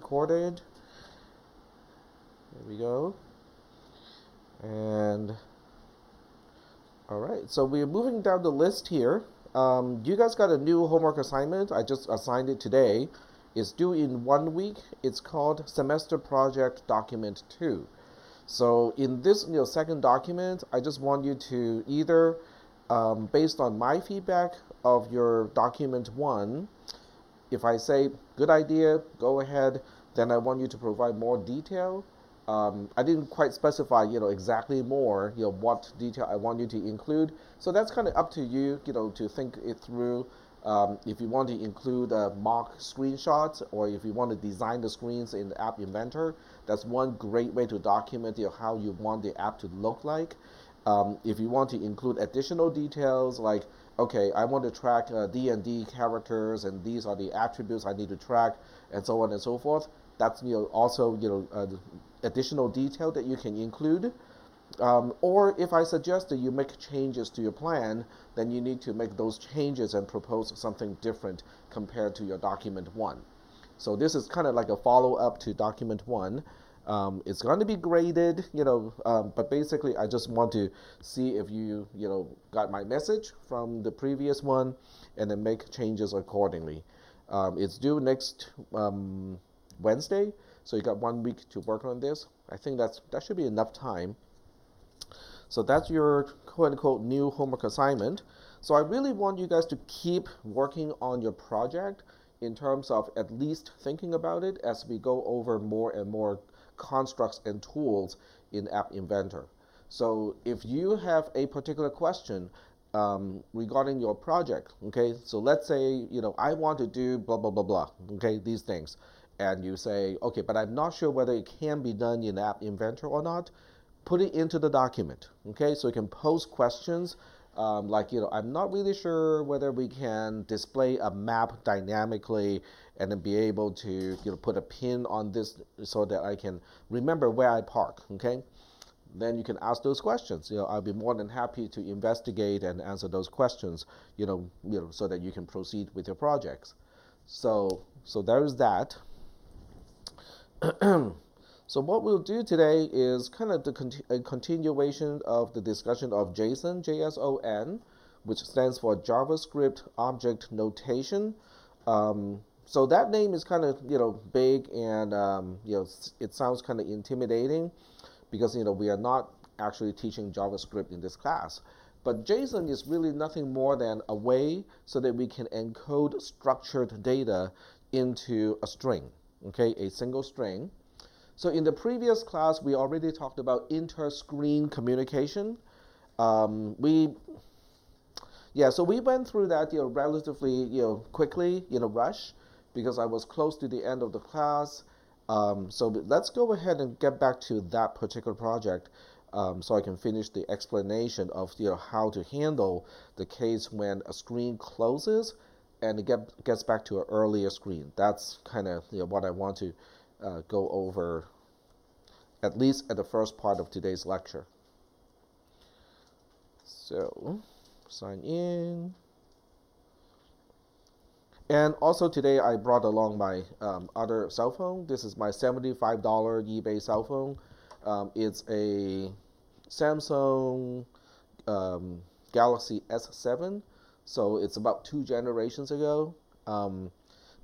recorded. There we go. And all right, so we're moving down the list here. You guys got a new homework assignment. I just assigned it today. It's due in 1 week. It's called Semester Project Document 2. So in this second document, I just want you to either, based on my feedback of your document 1, if I say, good idea, go ahead, then I want you to provide more detail. I didn't quite specify, exactly more, what detail I want you to include. So that's kind of up to you, to think it through. If you want to include mock screenshots, or if you want to design the screens in the App Inventor, that's one great way to document how you want the app to look like. If you want to include additional details, like, okay, I want to track D&D characters, and these are the attributes I need to track, and so on and so forth. That's also additional detail that you can include. Or if I suggest that you make changes to your plan, then you need to make those changes and propose something different compared to your document 1. So this is kind of like a follow-up to document 1. It's going to be graded, but basically I just want to see if you, got my message from the previous one, and then make changes accordingly. It's due next Wednesday, so you got 1 week to work on this. I think that should be enough time. So that's your quote-unquote new homework assignment. So I really want you guys to keep working on your project in terms of at least thinking about it as we go over more and more constructs and tools in App Inventor. So if you have a particular question regarding your project, okay, so let's say, I want to do blah, blah, blah, blah, okay, these things. And you say, okay, but I'm not sure whether it can be done in App Inventor or not. Put it into the document, okay? So you can pose questions like, I'm not really sure whether we can display a map dynamically and then be able to, put a pin on this so that I can remember where I park, okay? Then you can ask those questions. I'll be more than happy to investigate and answer those questions, so that you can proceed with your projects. So there's that. So what we'll do today is kind of a continuation of the discussion of JSON, J-S-O-N, which stands for JavaScript Object Notation. So that name is kind of, big, and, it sounds kind of intimidating because, we are not actually teaching JavaScript in this class. But JSON is really nothing more than a way so that we can encode structured data into a string, okay, a single string. So in the previous class, we already talked about inter-screen communication. So we went through that, relatively, quickly, rush, because I was close to the end of the class. So let's go ahead and get back to that particular project, so I can finish the explanation of, how to handle the case when a screen closes and it gets back to an earlier screen. That's kind of, what I want to go over, at least at the first part of today's lecture. So, sign in. And also today I brought along my other cell phone. This is my $75 eBay cell phone. It's a Samsung Galaxy S7. So it's about 2 generations ago.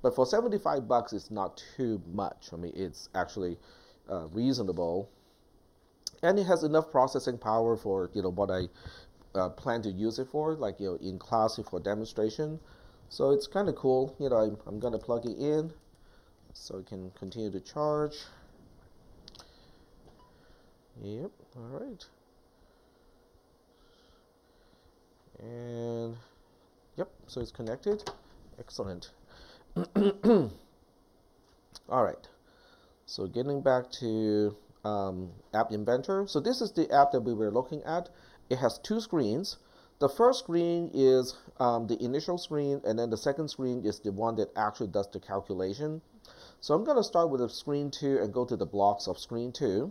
But for $75, it's not too much. I mean, it's actually reasonable, and it has enough processing power for what I plan to use it for, like in class for demonstration. So it's kind of cool. I'm gonna plug it in so it can continue to charge. Yep. All right. And yep. So it's connected. Excellent. All right, so getting back to App Inventor. So this is the app that we were looking at. It has 2 screens. The first screen is the initial screen, and then the second screen is the one that actually does the calculation. So I'm going to start with screen 2 and go to the blocks of screen 2.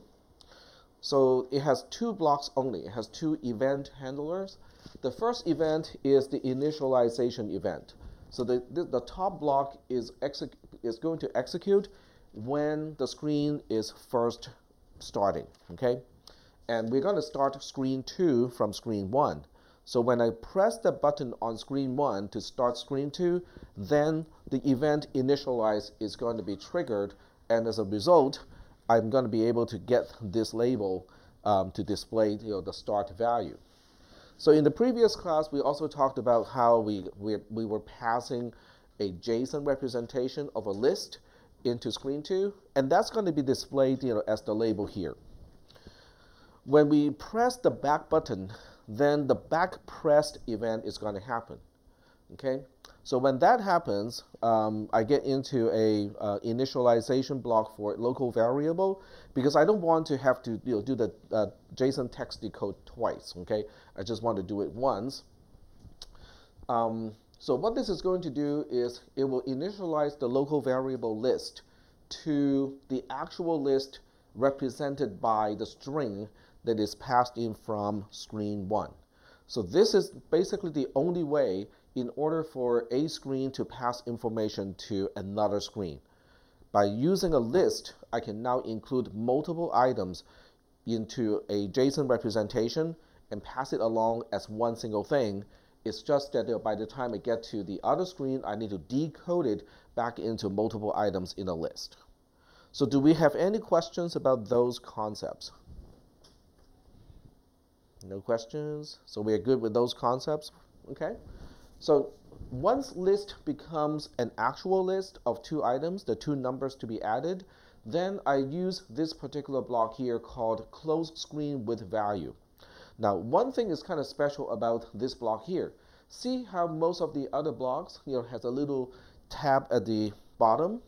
So it has 2 blocks only. It has 2 event handlers. The first event is the initialization event. So the top block is going to execute when the screen is first starting, okay? And we're going to start screen 2 from screen 1. So when I press the button on screen 1 to start screen 2, then the event initialize is going to be triggered, and as a result, I'm going to be able to get this label to display the start value. So in the previous class, we also talked about how we were passing a JSON representation of a list into screen 2, and that's going to be displayed as the label here. When we press the back button, then the back pressed event is going to happen. Okay, so when that happens, I get into a initialization block for local variable, because I don't want to have to do the JSON text decode twice. Okay, I just want to do it once. So what this is going to do is it will initialize the local variable list to the actual list represented by the string that is passed in from screen 1. So this is basically the only way in order for a screen to pass information to another screen. By using a list, I can now include multiple items into a JSON representation and pass it along as one single thing. It's just that by the time I get to the other screen, I need to decode it back into multiple items in a list. So do we have any questions about those concepts? No questions? So we are good with those concepts? Okay. So once list becomes an actual list of 2 items, the 2 numbers to be added, then I use this particular block here called close screen with value. Now, one thing is kind of special about this block here. See how most of the other blocks has a little tab at the bottom?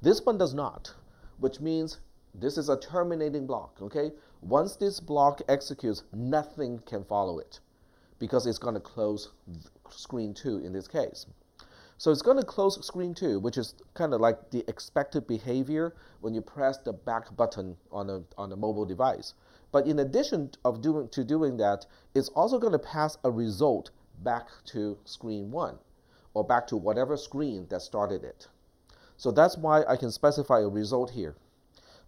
This one does not, which means this is a terminating block, okay? Once this block executes, nothing can follow it, because it's going to close screen 2 in this case. So it's going to close screen 2, which is kind of like the expected behavior when you press the back button on a mobile device. But in addition of doing that, it's also going to pass a result back to screen 1, or back to whatever screen that started it. So that's why I can specify a result here.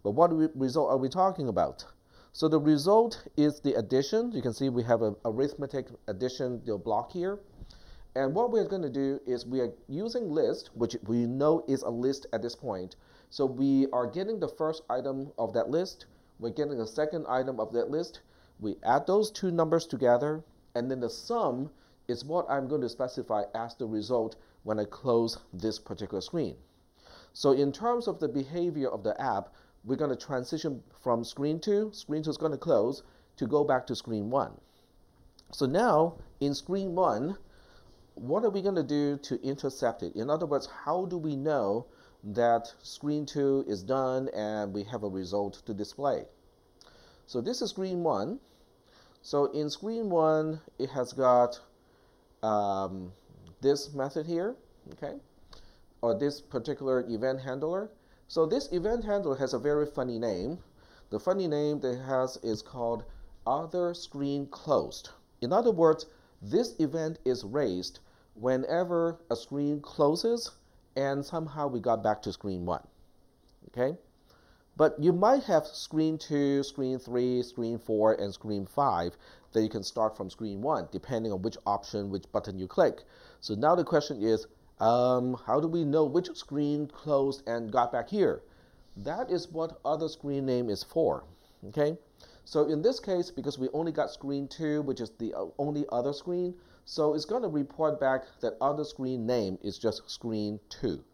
But what result are we talking about? So the result is the addition. You can see we have an arithmetic addition block here. And what we're going to do is we are using list, which we know is a list at this point. So we are getting the first item of that list. We're getting the second item of that list. We add those 2 numbers together, and then the sum is what I'm going to specify as the result when I close this particular screen. So in terms of the behavior of the app, we're going to transition from screen 2 is going to close, to go back to screen 1. So now, in screen 1, what are we going to do to intercept it? In other words, how do we know that screen 2 is done and we have a result to display? So this is screen 1. So in screen 1, it has got this method here, okay, or this particular event handler. So this event handler has a very funny name. The funny name that it has is called other screen closed. In other words, this event is raised whenever a screen closes and somehow we got back to screen 1. Okay? But you might have screen 2, screen 3, screen 4, and screen 5 that you can start from screen 1, depending on which option, which button you click. So now the question is, how do we know which screen closed and got back here? That is what other screen name is for. Okay? So in this case, because we only got screen 2, which is the only other screen, so it's going to report back that other screen name is just screen 2.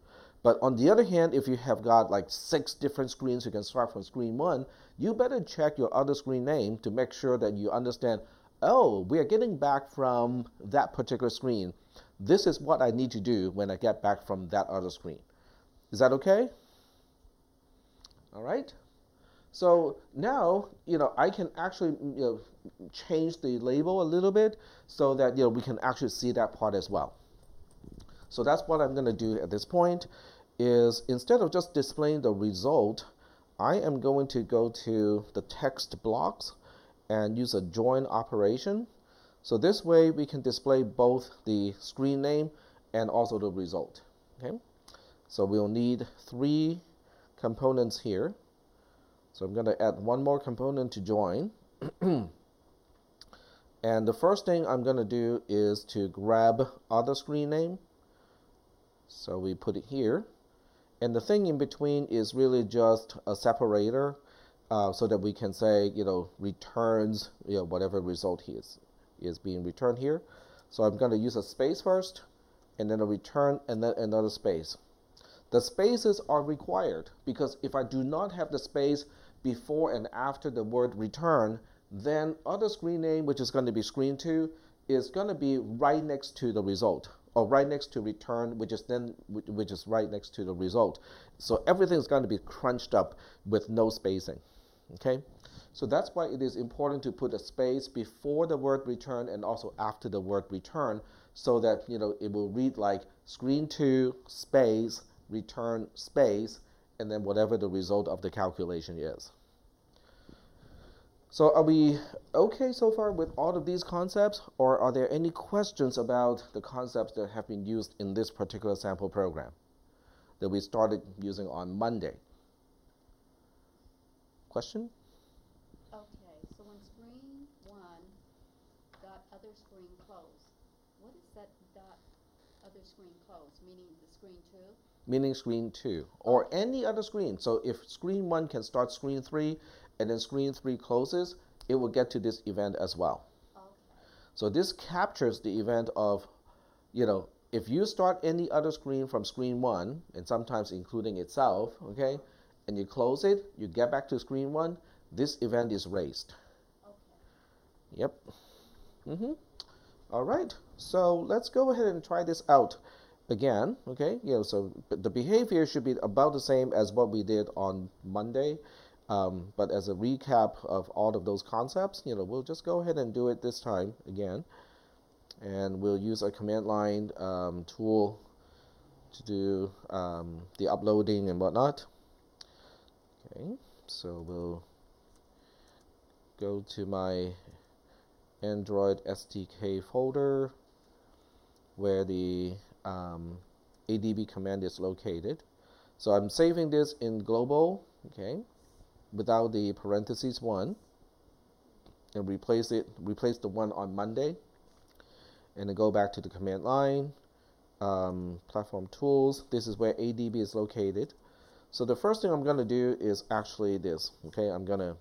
But on the other hand, if you have got like 6 different screens you can start from screen 1, you better check your other screen name to make sure that you understand, oh, we are getting back from that particular screen. This is what I need to do when I get back from that other screen. Is that okay? All right. So now, I can actually, change the label a little bit so that, we can actually see that part as well. So that's what I'm going to do at this point, is instead of just displaying the result, I am going to go to the text blocks and use a join operation. So this way we can display both the screen name and also the result. Okay? So we'll need 3 components here. So I'm going to add one more component to join. And the first thing I'm going to do is to grab other screen name. So we put it here. And the thing in between is really just a separator so that we can say, returns, whatever result is being returned here. So I'm going to use a space first, and then a return, and then another space. The spaces are required because if I do not have the space before and after the word return, then other screen name, which is going to be screen 2, is going to be right next to the result, or right next to return, which is right next to the result. So everything is going to be crunched up with no spacing. Okay, so that's why it is important to put a space before the word return and also after the word return, so that it will read like screen 2 space return space, and then whatever the result of the calculation is. So are we okay so far with all of these concepts, or are there any questions about the concepts that have been used in this particular sample program that we started using on Monday? Question? Okay, so when screen 1 dot other screen close, what is that dot other screen close? Meaning the screen 2? Meaning screen 2, or any other screen. So if screen 1 can start screen 3, and then screen 3 closes, it will get to this event as well. Okay. So this captures the event of, if you start any other screen from screen 1, and sometimes including itself, okay, and you close it, you get back to screen 1, this event is raised. Okay. Yep. All right, so let's go ahead and try this out again, okay? So the behavior should be about the same as what we did on Monday. But as a recap of all of those concepts, we'll just go ahead and do it this time again. And we'll use a command line tool to do the uploading and whatnot. Okay, so we'll go to my Android SDK folder where the ADB command is located. So I'm saving this in global, okay, without the parentheses 1, and replace the one on Monday, and then go back to the command line, platform tools. This is where ADB is located. So the first thing I'm going to do is actually this. Okay, I'm going to,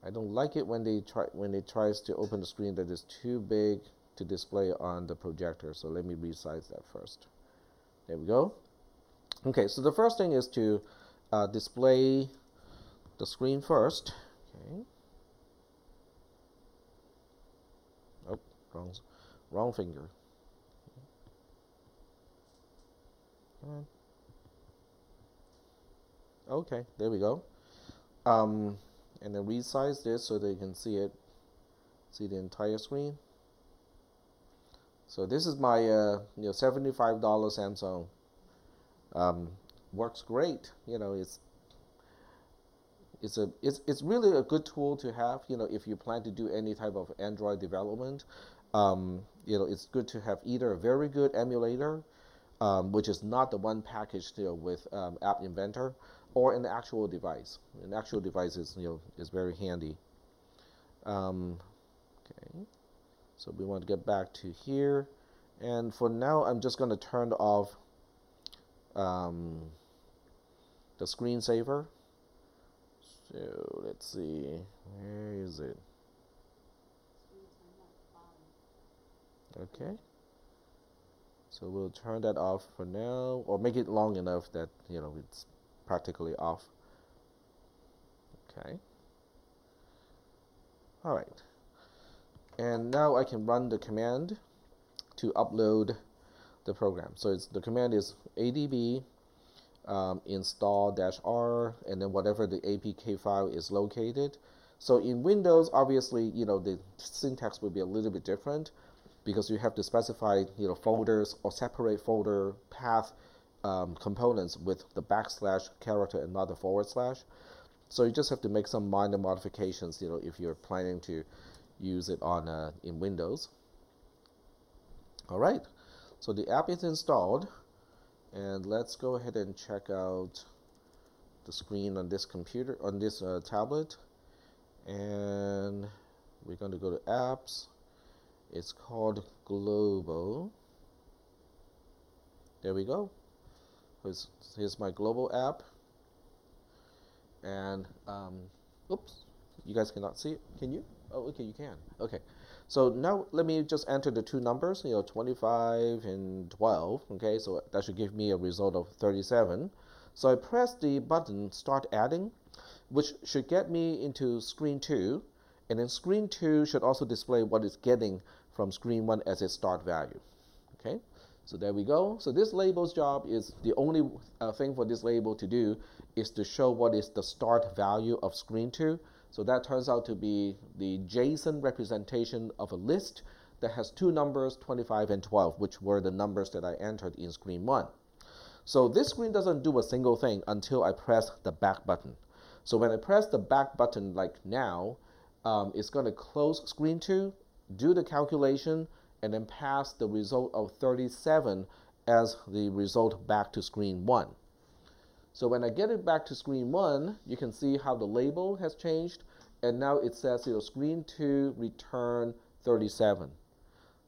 I don't like it when it tries to open the screen that is too big to display on the projector. So let me resize that first. There we go. Okay, so the first thing is to display the screen first. Okay. Oh, wrong finger. Come on. Okay, there we go. And then resize this so that you can see the entire screen. So this is my $75 Samsung. Works great. It's really a good tool to have. If you plan to do any type of Android development, it's good to have either a very good emulator, which is not the one packaged with App Inventor, or an actual device. An actual device is very handy. Okay, so we want to get back to here, and for now I'm just going to turn off the screensaver. So let's see, where is it? Okay, so we'll turn that off for now, or make it long enough that it's practically off. Okay, all right, and now I can run the command to upload the program. So the command is adb install -r, and then whatever the APK file is located. So in Windows, obviously, the syntax will be a little bit different because you have to specify, folders or separate folder path components with the backslash character and not the forward slash. So you just have to make some minor modifications, if you're planning to use it on in Windows. All right, so the app is installed. And let's go ahead and check out the screen on this computer, on this tablet. And we're going to go to apps. It's called Global. There we go. Here's my global app. And, oops, you guys cannot see it. Can you? Oh, okay, you can. Okay. So now let me just enter the two numbers, 25 and 12. Okay, so that should give me a result of 37. So I press the button Start Adding, which should get me into screen 2. And then screen 2 should also display what it's getting from screen 1 as its start value. Okay, so there we go. So this label's job is, the only thing for this label to do is to show what is the start value of screen 2. So that turns out to be the JSON representation of a list that has two numbers, 25 and 12, which were the numbers that I entered in screen 1. So this screen doesn't do a single thing until I press the back button. So when I press the back button like now, it's going to close screen 2, do the calculation, and then pass the result of 37 as the result back to screen 1. So when I get it back to screen 1, you can see how the label has changed, and now it says screen 2 return 37.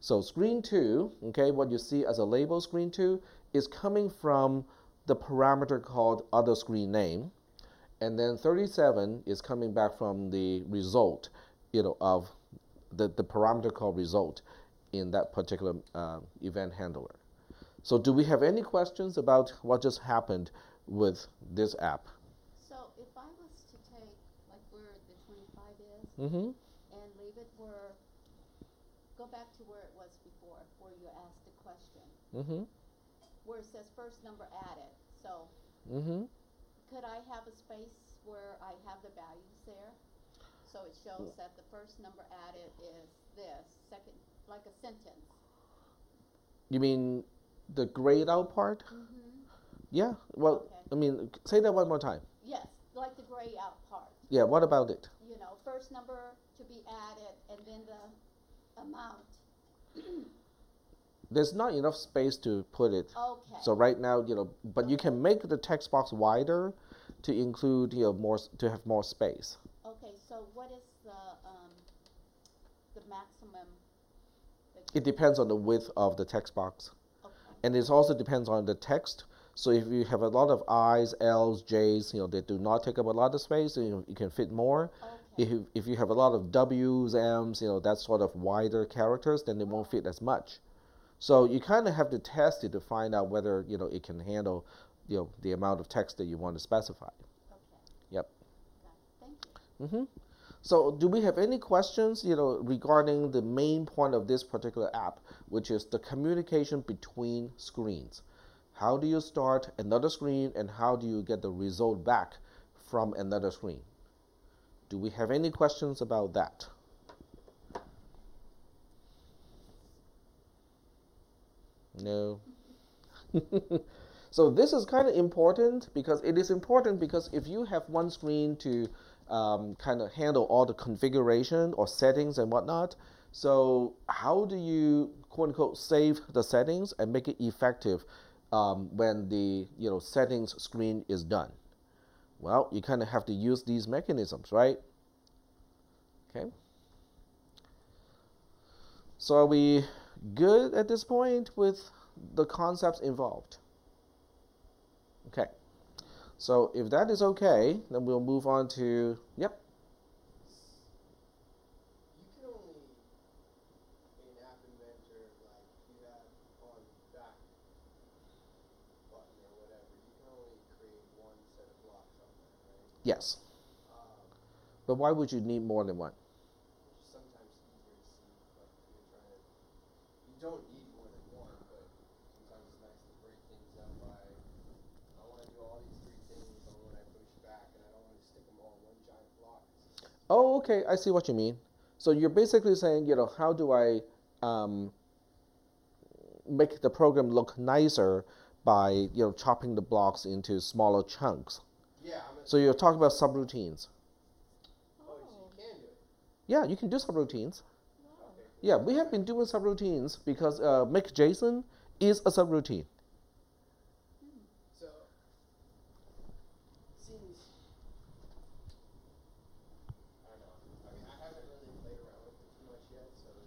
So screen 2, okay, what you see as a label screen 2 is coming from the parameter called other screen name, and then 37 is coming back from the result, of the parameter called result in that particular event handler. So do we have any questions about what just happened with this app? So if I was to take like where the 25 is and leave it go back to where it was before, where you asked the question, where it says first number added. So could I have a space where I have the values there? So it shows that the first number added is this, second, like a sentence. You mean the grayed out part? Yeah, well, okay. I mean, say that one more time. Yes, like the gray out part. Yeah, what about it? First number to be added and then the amount. There's not enough space to put it. Okay. So right now, but you can make the text box wider to include, more, to have more space. Okay, so what is the maximum? It depends on the width of the text box. Okay. And it also depends on the text. So if you have a lot of I's, L's, J's, they do not take up a lot of space, you can fit more. Okay. If you have a lot of W's, M's, that sort of wider characters, then it won't fit as much. So you kind of have to test it to find out whether, it can handle, the amount of text that you want to specify. Okay. Yep. Okay. Thank you. So do we have any questions, regarding the main point of this particular app, which is the communication between screens? How do you start another screen and how do you get the result back from another screen? Do we have any questions about that? No. So this is kind of important because if you have one screen to kind of handle all the configuration or settings and whatnot, so how do you quote unquote save the settings and make it effective when the settings screen is done? Well, you kind of have to use these mechanisms, right? Okay. So are we good at this point with the concepts involved? Okay. So if that is okay, then we'll move on to, yep. You can only, in App Inventor, like you have on back button or whatever, you can only create one set of blocks on there, right? Yes. But why would you need more than one? Which is sometimes easier to see, like if you're trying to, you don't need more than one, but sometimes it's nice to break things up by, I want to do all these three things, but when I push back, and I don't want to stick them all in one giant block. Oh, okay, I see what you mean. So you're basically saying, how do I make the program look nicer by, chopping the blocks into smaller chunks? Yeah. So you're talking about subroutines. Oh, so you can do it. Yeah, you can do subroutines. Wow. Okay. Yeah, we have been doing subroutines because make JSON is a subroutine. seems, I don't know. I mean, I haven't really played around with it too much yet, so I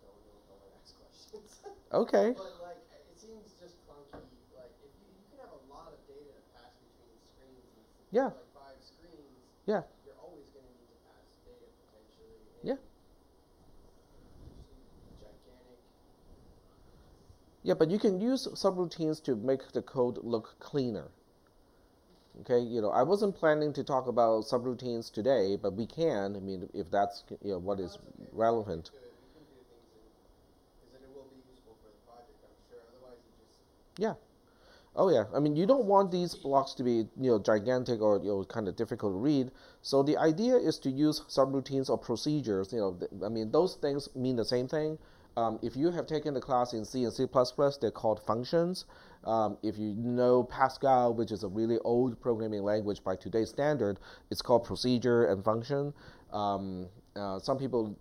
don't know if I want to ask questions. Okay. But like, it seems just clunky. Like, if you can have a lot of data to pass between screens, and Yeah. like 5 screens, Yeah. you're always going to need to pass data potentially. Yeah. Gigantic. Yeah, but you can use subroutines to make the code look cleaner. Okay, I wasn't planning to talk about subroutines today, but we can. I mean, if that's what is relevant. We can do things because it will be useful for the project, I'm sure. Otherwise, you just Yeah. Oh yeah. I mean, you don't want these blocks to be gigantic or kind of difficult to read. So the idea is to use subroutines or procedures. I mean, those things mean the same thing. If you have taken the class in C and C++, they're called functions. If you know Pascal, which is a really old programming language by today's standard, it's called procedure and function. Some people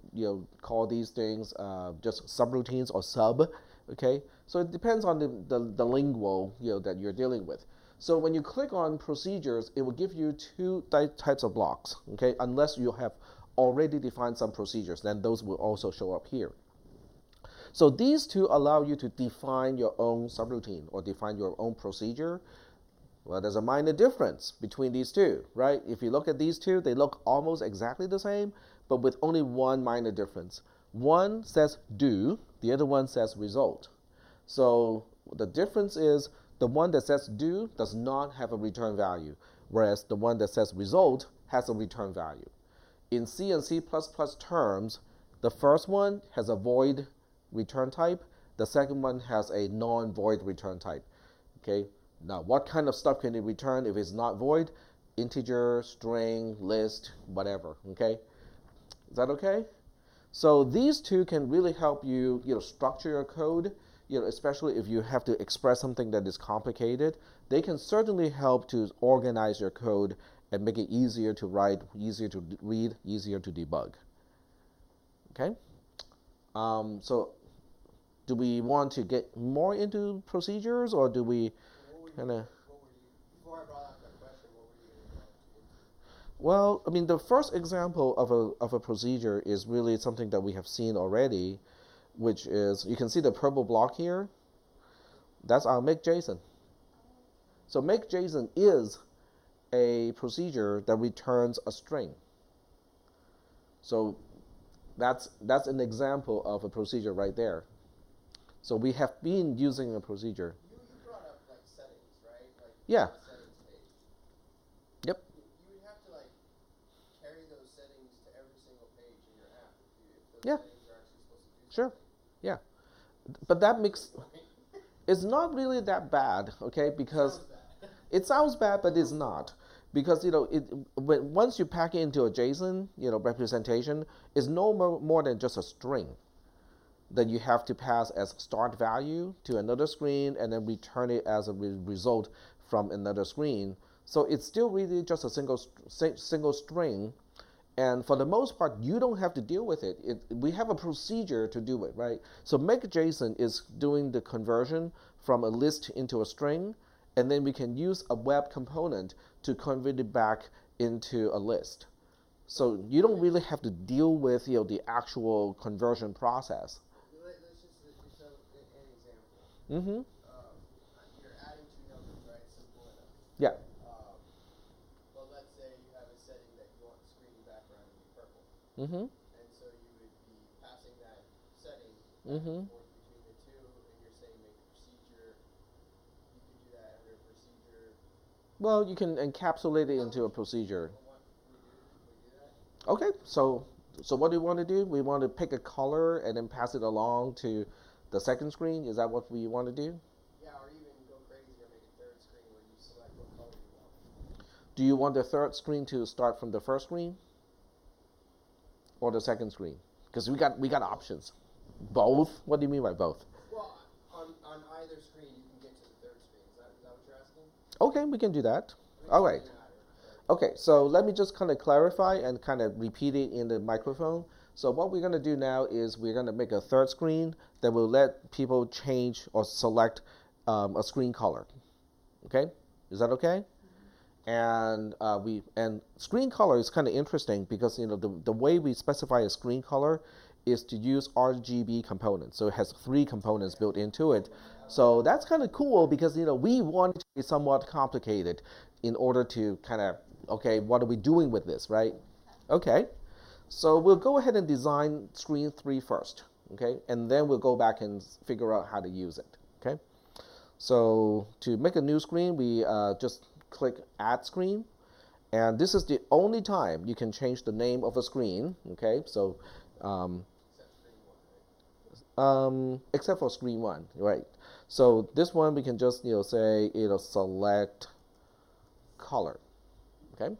call these things just subroutines or sub. Okay, so it depends on the lingual that you're dealing with. So when you click on procedures, it will give you two types of blocks. Okay, unless you have already defined some procedures, then those will also show up here. So these two allow you to define your own subroutine or define your own procedure. Well, there's a minor difference between these two, right? If you look at these two, they look almost exactly the same, but with only one minor difference. One says do, the other one says result. So the difference is the one that says do does not have a return value, whereas the one that says result has a return value. In C and C++ terms, the first one has a void return type. The second one has a non-void return type. Okay. Now, what kind of stuff can it return if it's not void? Integer, string, list, whatever. Okay. Is that okay? So these two can really help you, structure your code. Especially if you have to express something that is complicated, they can certainly help to organize your code and make it easier to write, easier to read, easier to debug. Okay. So do we want to get more into procedures, or do we kind of? Before I brought up that question, what were you going to go into? Well, I mean, the first example of a procedure is really something that we have seen already, which is, you can see the purple block here. That's our make JSON. So make JSON is a procedure that returns a string. So that's an example of a procedure right there. So we have been using a procedure. You brought up like settings, right? Like Yeah. settings page. Yep. You would have to like carry those settings to every single page in your app if those Yeah. settings are actually supposed to do Sure. something. Yeah. But that makes it's not really that bad, okay? Because it sounds bad, but it's not. Because once you pack it into a JSON, representation, it's no more than just a string that you have to pass as start value to another screen and then return it as a result from another screen. So it's still really just a single string, and for the most part, you don't have to deal with it. We have a procedure to do it, right? So make JSON is doing the conversion from a list into a string, and then we can use a web component to convert it back into a list. So you don't really have to deal with the actual conversion process. Let's just so an example. Mm-hmm. You're adding two numbers, right? Simple enough. Yeah. But let's say you have a setting that you want the screen background to be purple. Mm-hmm. And so you would be passing that setting Mm-hmm. back and forth between the two, and you're saying make a procedure. You could do that under a procedure. Well, you can encapsulate it into a procedure. We do that? Okay, so what do we want to do? We want to pick a color and then pass it along to the second screen. Is that what we want to do? Yeah, or even go crazy or make a third screen where you select what color you want. Do you want the third screen to start from the first screen or the second screen? Because we got options. Both? What do you mean by both? Well, on either screen you can get to the third screen. Is that what you're asking? Okay, we can do that. All right. Okay, so let me just kind of clarify and kind of repeat it in the microphone. So what we're going to do now is we're going to make a third screen that will let people change or select a screen color. Okay? Is that okay? And screen color is kind of interesting because the way we specify a screen color is to use RGB components. So it has 3 components built into it. So that's kind of cool because we want it to be somewhat complicated in order to kind of, okay, what are we doing with this, right? Okay. So we'll go ahead and design screen 3 first, okay? And then we'll go back and figure out how to use it, okay? So to make a new screen, we just click Add Screen. And this is the only time you can change the name of a screen, okay? So, except for screen 1, right? So this one we can just, say, select color, okay?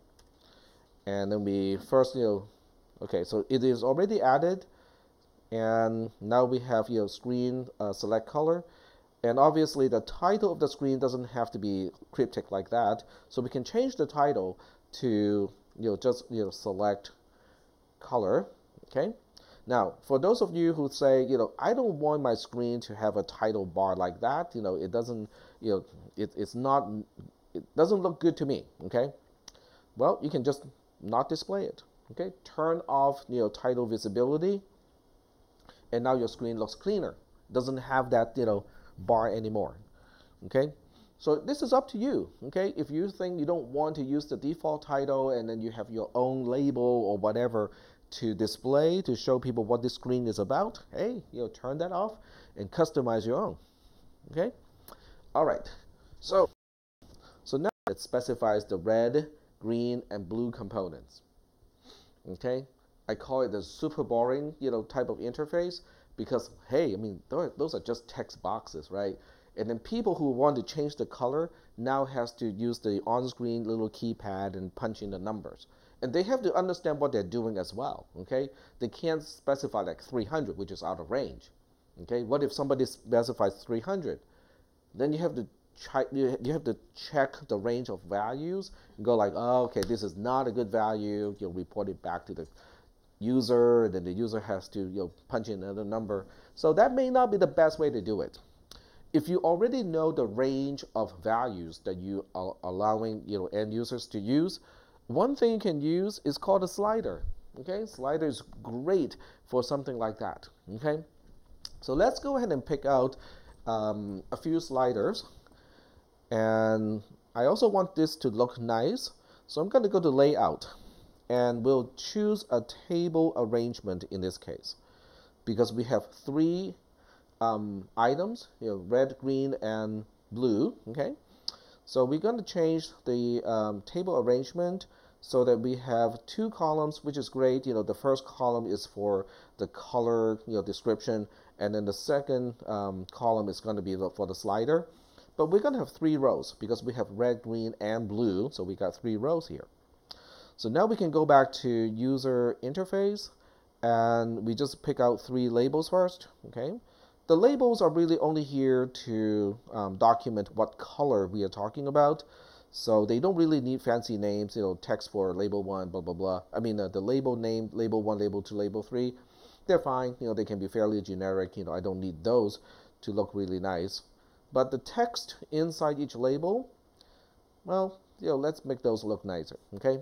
And then we first, okay, so it is already added, and now we have screen select color, and obviously the title of the screen doesn't have to be cryptic like that, so we can change the title to just select color, okay? Now for those of you who say I don't want my screen to have a title bar like that, it doesn't it's not, it doesn't look good to me, okay? Well, you can just not display it. Okay, turn off title visibility, and now your screen looks cleaner. Doesn't have that bar anymore. Okay, so this is up to you. Okay, if you think you don't want to use the default title and then you have your own label or whatever to display to show people what this screen is about, hey, turn that off and customize your own. Okay, all right. So now it specifies the red, green, and blue components. Okay, I call it the super boring, type of interface because, hey, I mean, those are just text boxes, right? And then people who want to change the color now has to use the on-screen little keypad and punch in the numbers. And they have to understand what they're doing as well, okay? They can't specify like 300, which is out of range, okay? What if somebody specifies 300? Then you have to check the range of values and go like, oh, okay, this is not a good value. You'll report it back to the user, and then the user has to punch in another number. So that may not be the best way to do it. If you already know the range of values that you are allowing end users to use, one thing you can use is called a slider. Okay, slider is great for something like that. Okay, so let's go ahead and pick out a few sliders. And I also want this to look nice, so I'm going to go to Layout, and we'll choose a table arrangement in this case, because we have 3 items, red, green, and blue. Okay, so we're going to change the table arrangement so that we have 2 columns, which is great. The first column is for the color description, and then the second column is going to be for the slider. But we're going to have 3 rows because we have red, green, and blue. So we got 3 rows here. So now we can go back to user interface, and we just pick out 3 labels first. Okay, the labels are really only here to document what color we are talking about. So they don't really need fancy names, text for label 1, blah, blah, blah. I mean, the label name, label 1, label 2, label 3, they're fine. They can be fairly generic. I don't need those to look really nice. But the text inside each label, well, let's make those look nicer, okay?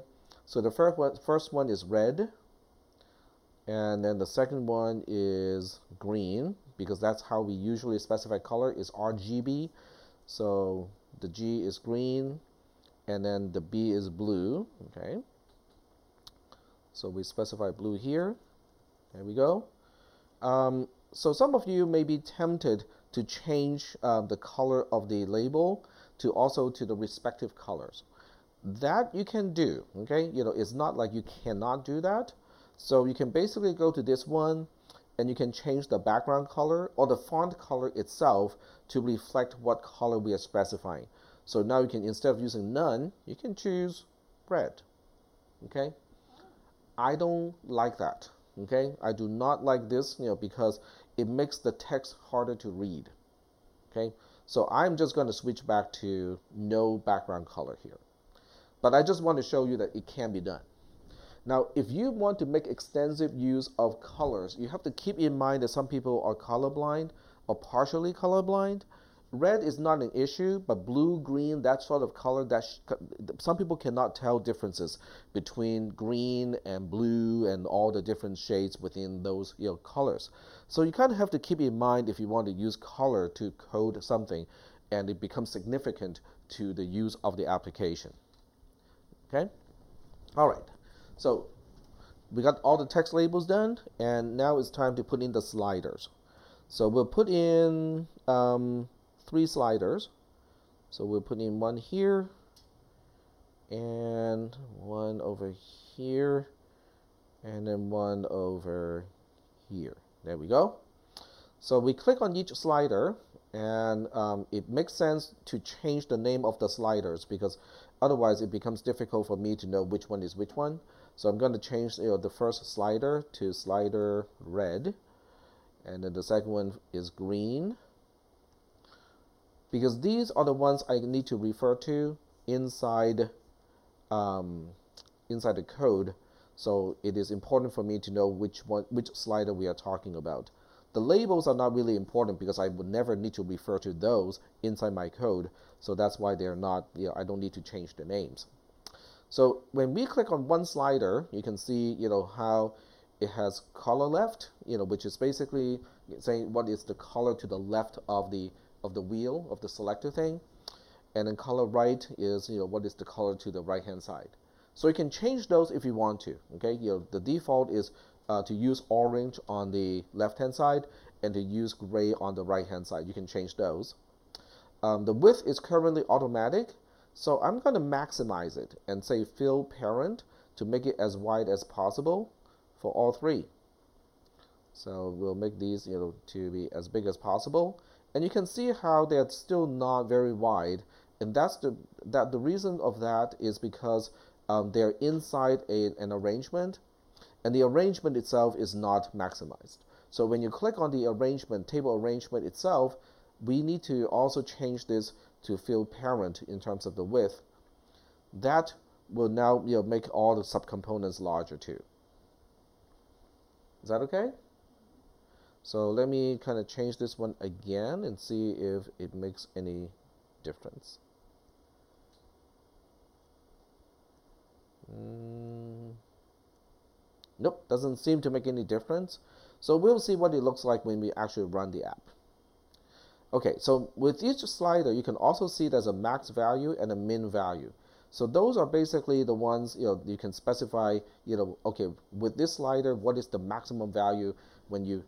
So the first one is red, and then the second one is green, because that's how we usually specify color, is RGB. So the G is green, and then the B is blue, okay? So we specify blue here. There we go. So some of you may be tempted to change the color of the label to also to the respective colors. That you can do, okay? It's not like you cannot do that. So you can basically go to this one, and you can change the background color or the font color itself to reflect what color we are specifying. So now you can, instead of using none, you can choose red, okay? I don't like that, okay? I do not like this, because it makes the text harder to read, okay? So I'm just going to switch back to no background color here. But I just want to show you that it can be done. Now, if you want to make extensive use of colors, you have to keep in mind that some people are colorblind or partially colorblind. red is not an issue, but blue, green, that sort of color, some people cannot tell differences between green and blue and all the different shades within those colors. So you kind of have to keep in mind if you want to use color to code something, and it becomes significant to the use of the application. Okay? All right. So we got all the text labels done, and now it's time to put in the sliders. So we'll put in 3 sliders. So we'll put in one here and one over here and then one over here. There we go. So we click on each slider, and it makes sense to change the name of the sliders because otherwise it becomes difficult for me to know which one is which one. So I'm going to change the first slider to slider red, and then the second one is green, because these are the ones I need to refer to inside the code. So it is important for me to know which slider we are talking about. The labels are not really important because I would never need to refer to those inside my code. So that's why they're not, I don't need to change the names. So when we click on one slider, you can see, how it has color left, which is basically saying what is the color to the left of the wheel of the selector thing, and then color right is what is the color to the right hand side. So you can change those if you want to. Okay, the default is to use orange on the left hand side and to use gray on the right hand side. You can change those. The width is currently automatic, so I'm going to maximize it and say fill parent to make it as wide as possible for all 3. So we'll make these to be as big as possible, and you can see how they're still not very wide, and the reason of that is because they're inside an arrangement, and the arrangement itself is not maximized. So when you click on the arrangement, table arrangement itself, we need to also change this to fill parent in terms of the width. That will now make all the subcomponents larger too. Is that okay? So let me kind of change this one again and see if it makes any difference. Nope, doesn't seem to make any difference. So we'll see what it looks like when we actually run the app. Okay, so with each slider, you can also see there's a max value and a min value. So those are basically the ones, you can specify, okay, with this slider, what is the maximum value when you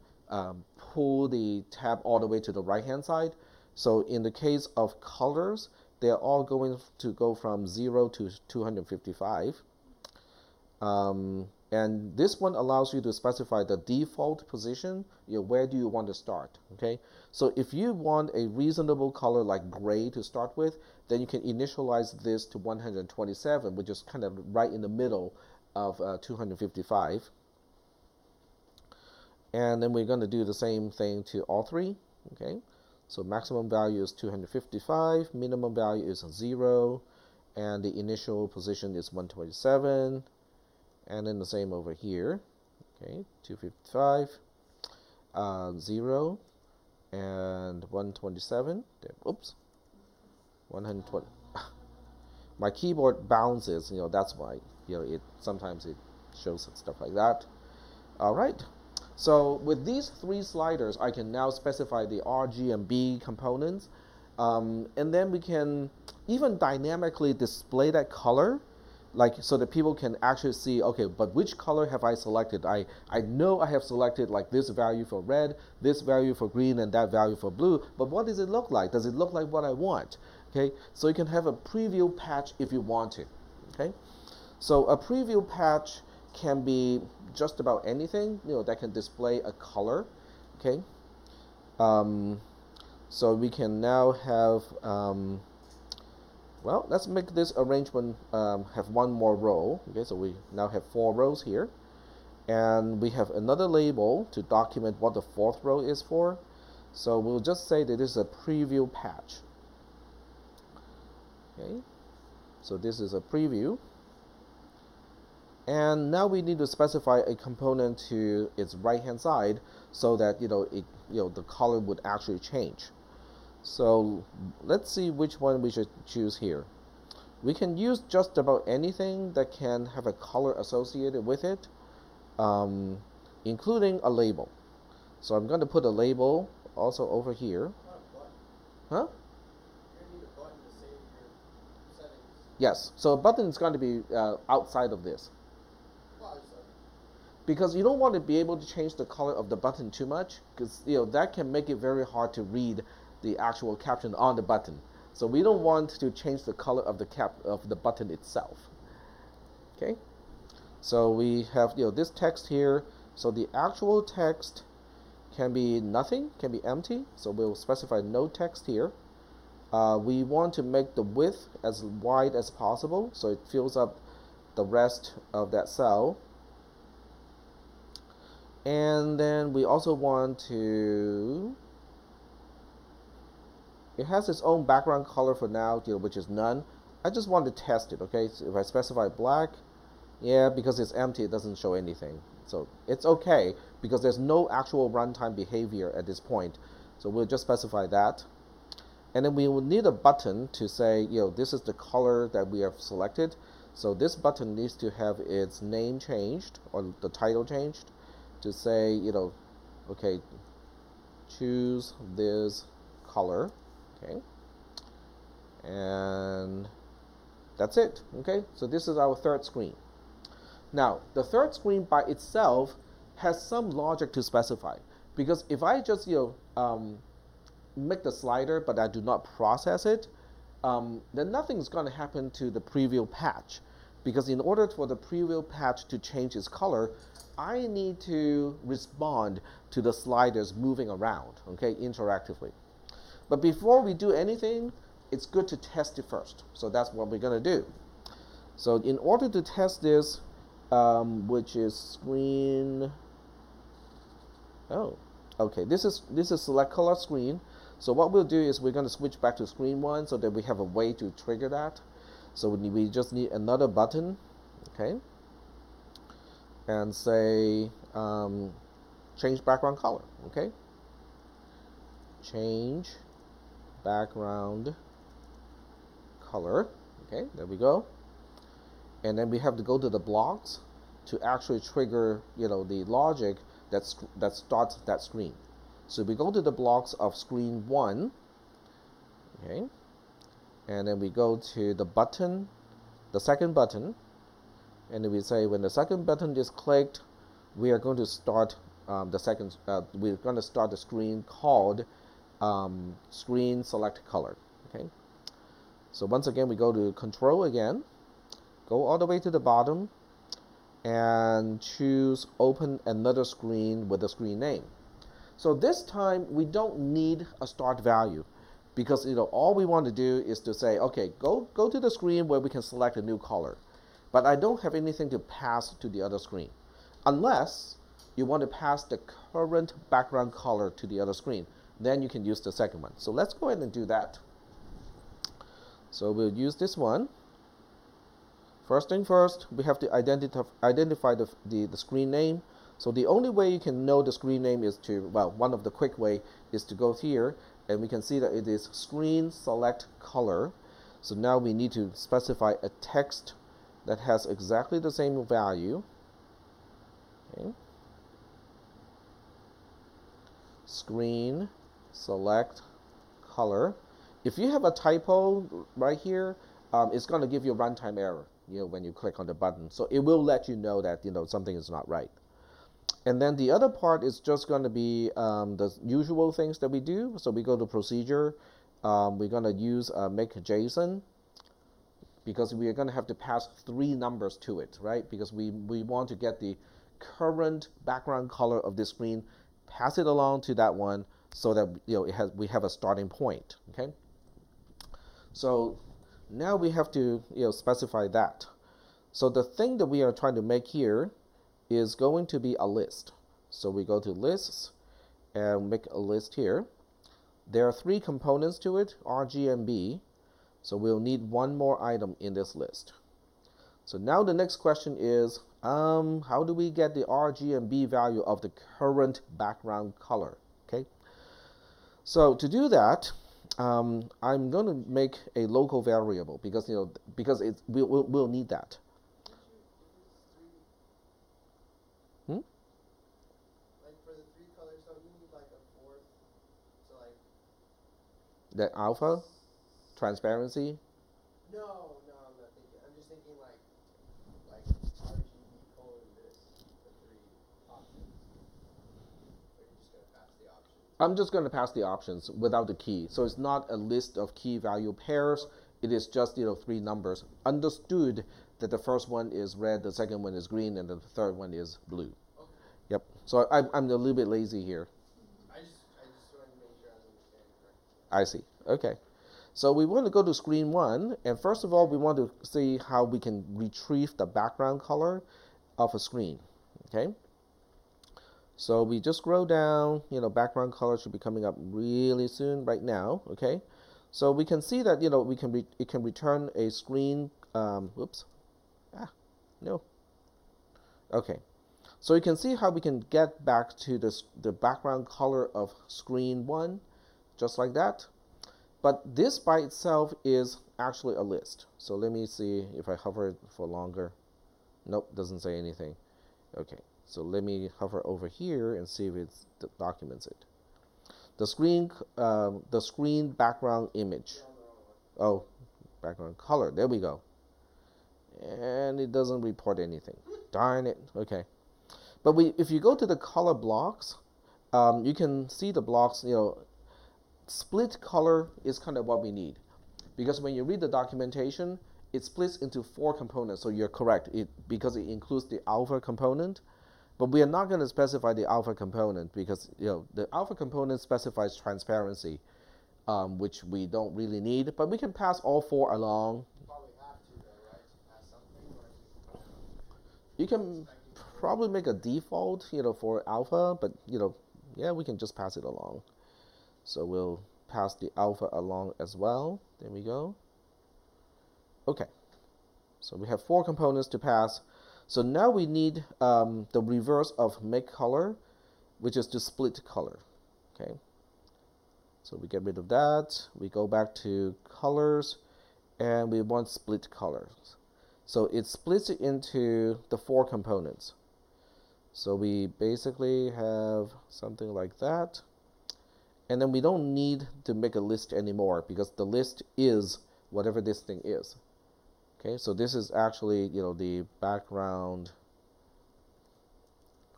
pull the tab all the way to the right-hand side. So in the case of colors, they're all going to go from 0 to 255. And this one allows you to specify the default position, where do you want to start, okay? So if you want a reasonable color like gray to start with, then you can initialize this to 127, which is kind of right in the middle of 255. And then we're going to do the same thing to all 3, okay? So maximum value is 255, minimum value is 0, and the initial position is 127. And then the same over here, okay, 255, 0, and 127. Oops, 120. My keyboard bounces, that's why, sometimes it shows stuff like that. All right. So with these 3 sliders, I can now specify the R, G, and B components, and then we can even dynamically display that color, so that people can actually see, okay, but which color have I selected? I know I have selected like this value for red, this value for green, and that value for blue, but what does it look like? Does it look like what I want? Okay, so you can have a preview patch if you want to. Okay, so a preview patch can be just about anything, that can display a color. Okay, so we can now have well, let's make this arrangement have one more row. Okay, so we now have 4 rows here. And we have another label to document what the 4th row is for. So we'll just say that this is a preview patch. Okay, so this is a preview. And now we need to specify a component to its right-hand side so that the color would actually change. So let's see which one we should choose here. We can use just about anything that can have a color associated with it, including a label. So I'm going to put a label also over here. Huh? Yes, so a button is going to be outside of this. Because you don't want to be able to change the color of the button too much, because that can make it very hard to read the actual caption on the button. So we don't want to change the color of the button itself. Okay, so we have this text here. So the actual text can be nothing, can be empty. So we'll specify no text here. We want to make the width as wide as possible, so it fills up the rest of that cell. And then we also want to, it has its own background color for now, which is none. I just want to test it, okay? So if I specify black, yeah, because it's empty, it doesn't show anything. So it's okay, because there's no actual runtime behavior at this point. So we'll just specify that. And then we will need a button to say, this is the color that we have selected. So this button needs to have its name changed, or the title changed, to say, okay, choose this color, okay, and that's it, okay. So this is our third screen. Now, the third screen by itself has some logic to specify, because if I just, make the slider, but I do not process it, then nothing's going to happen to the preview patch, because in order for the preview patch to change its color, I need to respond to the sliders moving around, okay, interactively. But before we do anything, it's good to test it first. So that's what we're going to do. So in order to test this, which is screen, this is select color screen. So what we'll do is we're going to switch back to screen 1 so that we have a way to trigger that. So we just need another button, okay, and say change background color, okay, change background color, okay, there we go. And then we have to go to the blocks to actually trigger the logic that starts that screen. So we go to the blocks of screen 1, okay, and then we go to the button, the second button, and then we say when the second button is clicked, we are going to start we're going to start the screen called screen select color, okay. So once again, we go to control again, go all the way to the bottom, and choose open another screen with the screen name. So this time we don't need a start value, because all we want to do is to say, okay, go to the screen where we can select a new color, but I don't have anything to pass to the other screen, unless you want to pass the current background color to the other screen. Then you can use the second one. So let's go ahead and do that. So we'll use this one. First thing first, we have to identify the screen name. So the only way you can know the screen name is to, one of the quick way is to go here, and we can see that it is screen select color. So now we need to specify a text that has exactly the same value. Okay. Screen select color. If you have a typo right here, it's going to give you a runtime error, when you click on the button. So it will let you know that something is not right. And then the other part is just going to be the usual things that we do. So we go to procedure. We're going to use make JSON, because we are going to have to pass 3 numbers to it, right? Because we want to get the current background color of the screen, pass it along to that one, so that we have a starting point. Okay. So now we have to specify that. So the thing that we are trying to make here is going to be a list. So we go to lists and make a list here. There are 3 components to it, R, G, and B. So we'll need one more item in this list. So now the next question is, how do we get the R, G, and B value of the current background color? Okay. So to do that, I'm going to make a local variable because because we'll need that. If it's three, Hmm? like for the three colors, don't you need like a fourth? So like. The alpha, transparency. No, I'm not thinking. I'm just thinking like RGB colon this, the three options. Or you're just gonna pass the options. I'm just going to pass the options without the key. So it's not a list of key value pairs. Okay. It is just three numbers. Understood that the first one is red, the second one is green, and the third one is blue. Okay. Yep. So I'm a little bit lazy here. I just wanted to make sure I was understanding correctly. I see. Okay. So we want to go to screen 1, and first of all, we want to see how we can retrieve the background color of a screen. Okay. So we just scroll down. Background color should be coming up really soon. Right now. Okay. So we can see that it can return a screen. Whoops. No. Okay. So you can see how we can get back to the background color of screen 1, just like that. But this by itself is actually a list. So let me see if I hover it for longer. Nope, doesn't say anything. Okay, so let me hover over here and see if it documents it. The screen background image. Oh, background color. There we go. And it doesn't report anything. Darn it. Okay. But if you go to the color blocks, you can see the blocks. Split color is kind of what we need, because when you read the documentation, it splits into 4 components. So you're correct, because it includes the alpha component, but we are not going to specify the alpha component because the alpha component specifies transparency, which we don't really need. But we can pass all 4 along. You probably have to though, right? To pass something, or You can probably make a default, for alpha, but yeah, we can just pass it along. So we'll pass the alpha along as well. There we go. Okay. So we have 4 components to pass. So now we need the reverse of make color, which is to split color. Okay. So we get rid of that. We go back to colors, and we want split colors. So it splits it into the 4 components. So we basically have something like that. And then we don't need to make a list anymore because the list is whatever this thing is. Okay, so this is actually, the background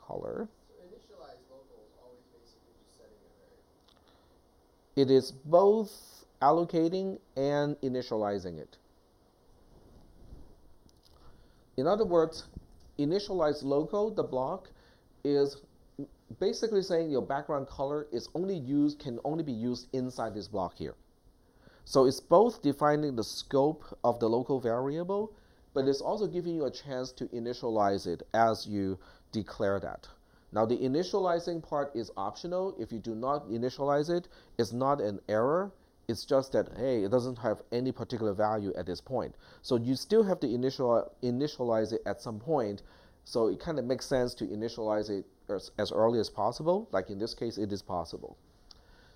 color. So initialize local is always basically just setting a variable. It is both allocating and initializing it. In other words, initialize local, the block, is basically saying your background color can only be used inside this block here. So it's both defining the scope of the local variable, but it's also giving you a chance to initialize it as you declare that. Now the initializing part is optional. If you do not initialize it, it's not an error. It's just that, hey, it doesn't have any particular value at this point. So you still have to initialize it at some point. So it kind of makes sense to initialize it as early as possible. Like in this case, it is possible.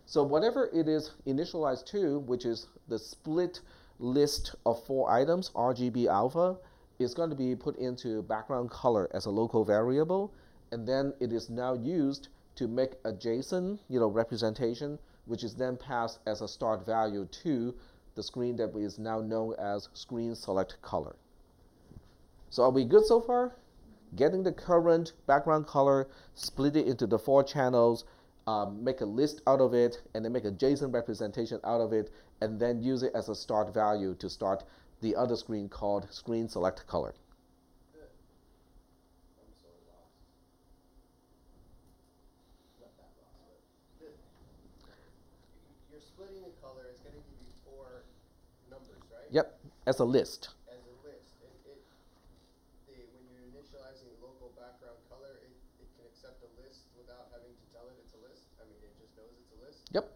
So whatever it is initialized to, which is the split list of 4 items, RGB alpha, is going to be put into background color as a local variable. And then it is now used to make a JSON representation, which is then passed as a start value to the screen that is now known as screen select color. So are we good so far? Getting the current background color, split it into the 4 channels, make a list out of it, and then make a JSON representation out of it, and then use it as a start value to start the other screen called screen select color. Good. I'm so lost. Not that lost, but good. You're splitting the color. It's going to give you 4 numbers, right? Yep, as a list. As a list. When you're initializing local background color, it can accept a list without having to tell it it's a list. I mean, it just knows it's a list. Yep,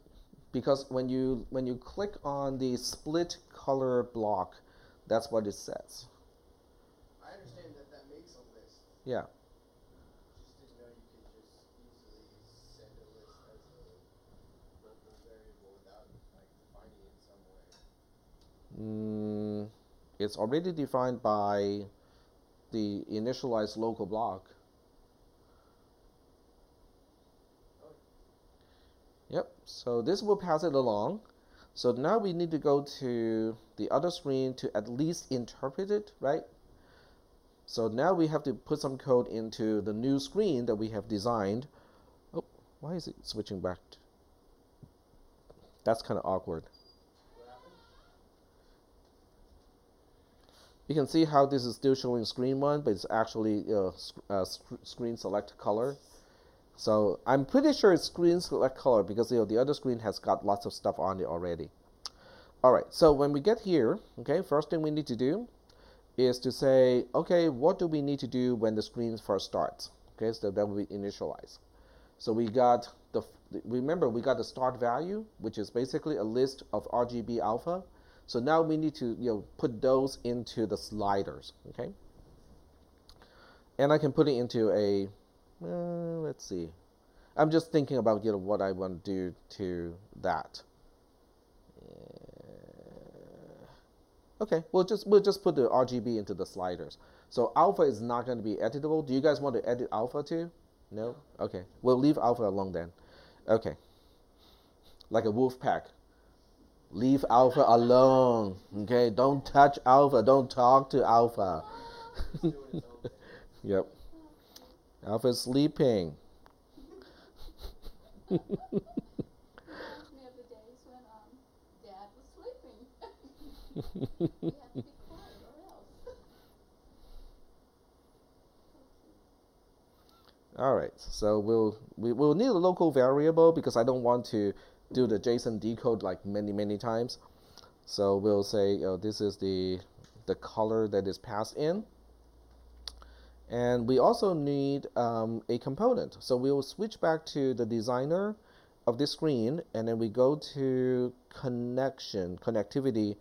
because when you click on the split color block, that's what it says. I understand that makes a list. Yeah. Just didn't know you could just easily send a list as a local variable without It's already defined by the initialized local block. Yep, so this will pass it along. So now we need to go to the other screen to at least interpret it, right? So now we have to put some code into the new screen that we have designed. Oh, why is it switching back? That's kind of awkward. You can see how this is still showing screen 1, but it's actually screen select color. So I'm pretty sure it's screen select color because the other screen has got lots of stuff on it already. All right, so when we get here, okay, first thing we need to do is to say, okay, what do we need to do when the screen first starts? Okay, so that will be initialized. So we got remember we got the start value, which is basically a list of RGB alpha. So now we need to put those into the sliders, okay? And I can put it into a let's see. I'm just thinking about what I want to do to that. Okay, we'll just put the RGB into the sliders. So alpha is not going to be editable. Do you guys want to edit alpha too? No? Okay, we'll leave alpha alone then. Okay, like a wolf pack. Leave alpha alone. Okay, don't touch alpha. Don't talk to alpha. Yep. Alpha's sleeping. Reminds me of the days when Dad was sleeping. You have to be quiet or else. All right, so we'll need a local variable because I don't want to do the JSON decode like many times. So we'll say this is the color that is passed in. And we also need a component. So we'll switch back to the designer of this screen, and then we go to connectivity,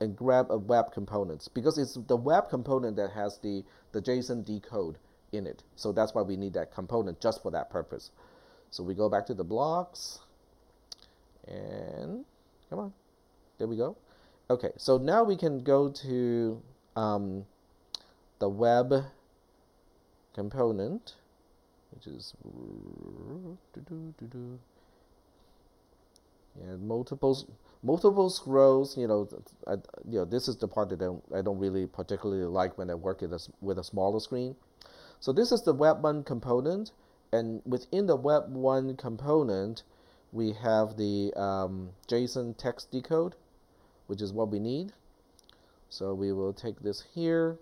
and grab a web component because it's the web component that has the JSON decode in it. So that's why we need that component just for that purpose. So we go back to the blocks, and come on, there we go. Okay, so now we can go to the web component, which is multiple scrolls. This is the part that I don't really particularly like when I work with a smaller screen. So this is the web 1 component, and within the web 1 component, we have the JSON text decode, which is what we need. So we will take this here.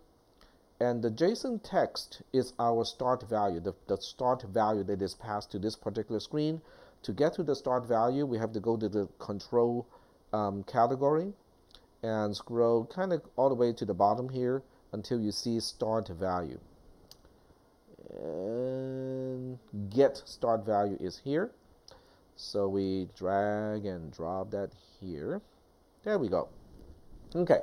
And the JSON text is our start value, the start value that is passed to this particular screen. To get to the start value, we have to go to the control category and scroll kind of all the way to the bottom here until you see start value. And get start value is here. So we drag and drop that here. There we go. Okay.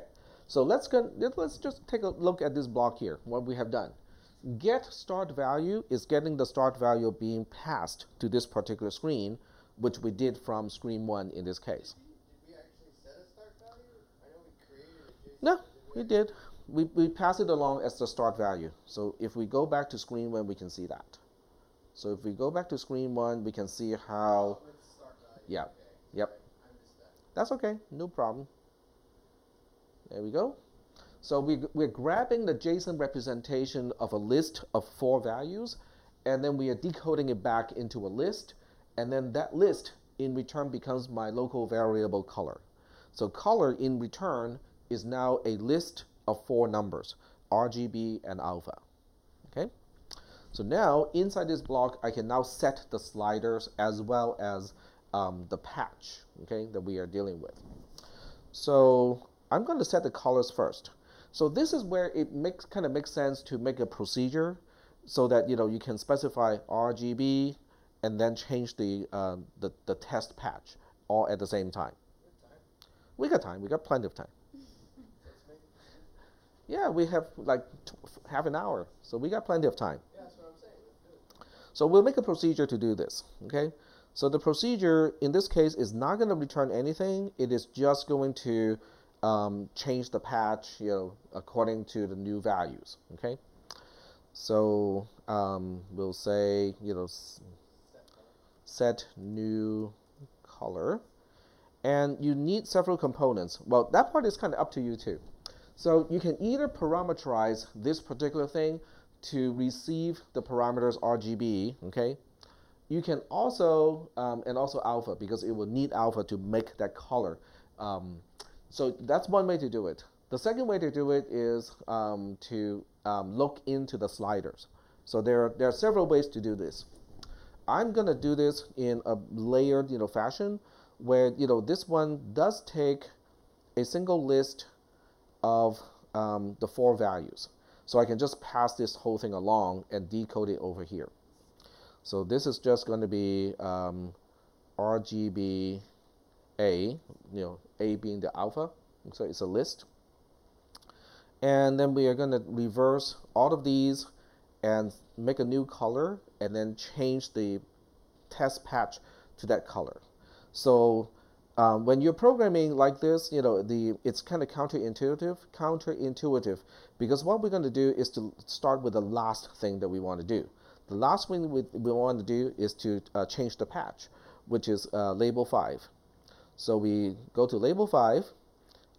So let's just take a look at this block here, what we have done. Get start value is getting the start value being passed to this particular screen, which we did from screen 1 in this case. Did we actually set a start value? I know we created a JSON. No, we did. We pass it along as the start value. So if we go back to screen 1, we can see that. So if we go back to screen 1, we can see how. Oh, with start value. Yeah. Okay. Yep. I missed that. That's okay. No problem. There we go. So we're grabbing the JSON representation of a list of 4 values, and then we are decoding it back into a list, and then that list in return becomes my local variable color. So color in return is now a list of 4 numbers, RGB and alpha. Okay? So now inside this block, I can now set the sliders as well as the patch, okay, that we are dealing with. So I'm going to set the colors first. So this is where it kind of makes sense to make a procedure so that you can specify RGB and then change the test patch all at the same time. We got time. We got plenty of time. Yeah, we have like half an hour, so we got plenty of time. Yeah, that's what I'm saying. So we'll make a procedure to do this. Okay. So the procedure in this case is not going to return anything. It is just going to change the patch, according to the new values. Okay. So we'll say, set new color. And you need several components. Well, that part is kind of up to you too. So you can either parameterize this particular thing to receive the parameters RGB, okay? You can also, and also alpha, because it will need alpha to make that color. So that's one way to do it. The second way to do it is to look into the sliders. So there are several ways to do this. I'm going to do this in a layered, fashion, where this one does take a single list of the 4 values. So I can just pass this whole thing along and decode it over here. So this is just going to be RGB A, A being the alpha. So it's a list. And then we are going to reverse all of these and make a new color and then change the test patch to that color. So when you're programming like this, it's kind of counterintuitive, because what we're going to do is to start with the last thing that we want to do. The last thing we want to do is to change the patch, which is label 5. So we go to label 5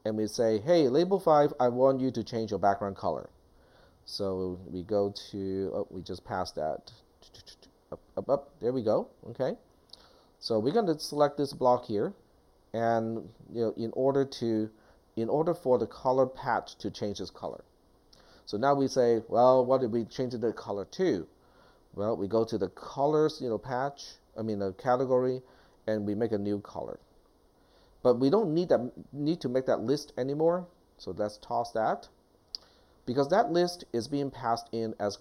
and we say, hey, label 5, I want you to change your background color. So we go to, we just passed that, up, there we go, okay. So we're going to select this block here, and in order for the color patch to change its color. So now we say, well, what did we change the color to? Well, we go to the colors, the category, and we make a new color. But we don't need to make that list anymore. So let's toss that, because that list is being passed in as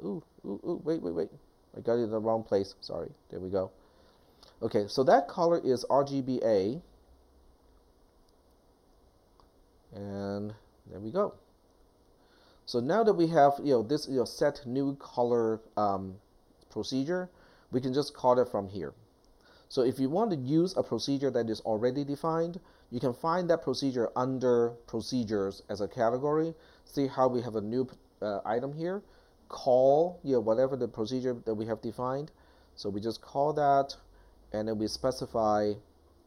wait. I got it in the wrong place. Sorry. There we go. Okay, so that color is RGBA. And there we go. So now that we have this set new color procedure, we can just call it from here. So if you want to use a procedure that is already defined, you can find that procedure under procedures as a category. See how we have a new item here. Call whatever the procedure that we have defined. So we just call that, and then we specify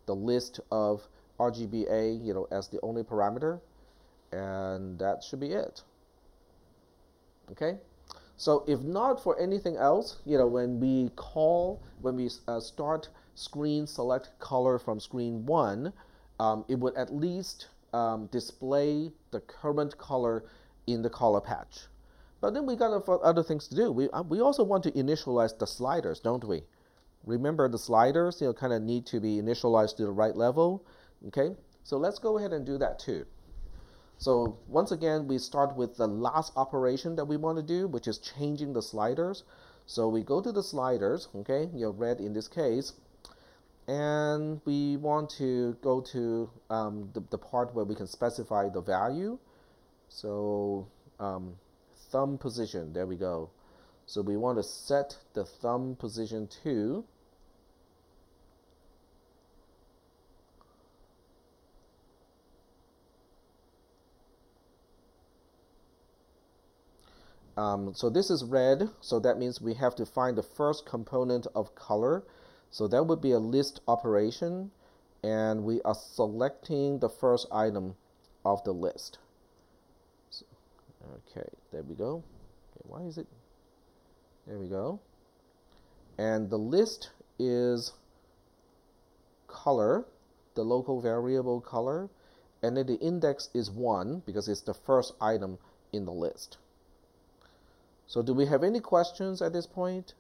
the list of RGBA as the only parameter, and that should be it. Okay, so if not for anything else, when we start screen select color from screen 1, it would at least display the current color in the color patch. But then we got other things to do. We also want to initialize the sliders, don't we? Remember, the sliders kind of need to be initialized to the right level. Okay, so let's go ahead and do that too. So once again, we start with the last operation that we want to do, which is changing the sliders. So we go to the sliders, okay, red in this case, and we want to go to the part where we can specify the value. So thumb position, there we go. So we want to set the thumb position to so this is red, so that means we have to find the first component of color. So that would be a list operation, and we are selecting the first item of the list. So, okay, there we go. Okay, why is it? There we go. And the list is color, the local variable color, and then the index is 1 because it's the first item in the list. So do we have any questions at this point?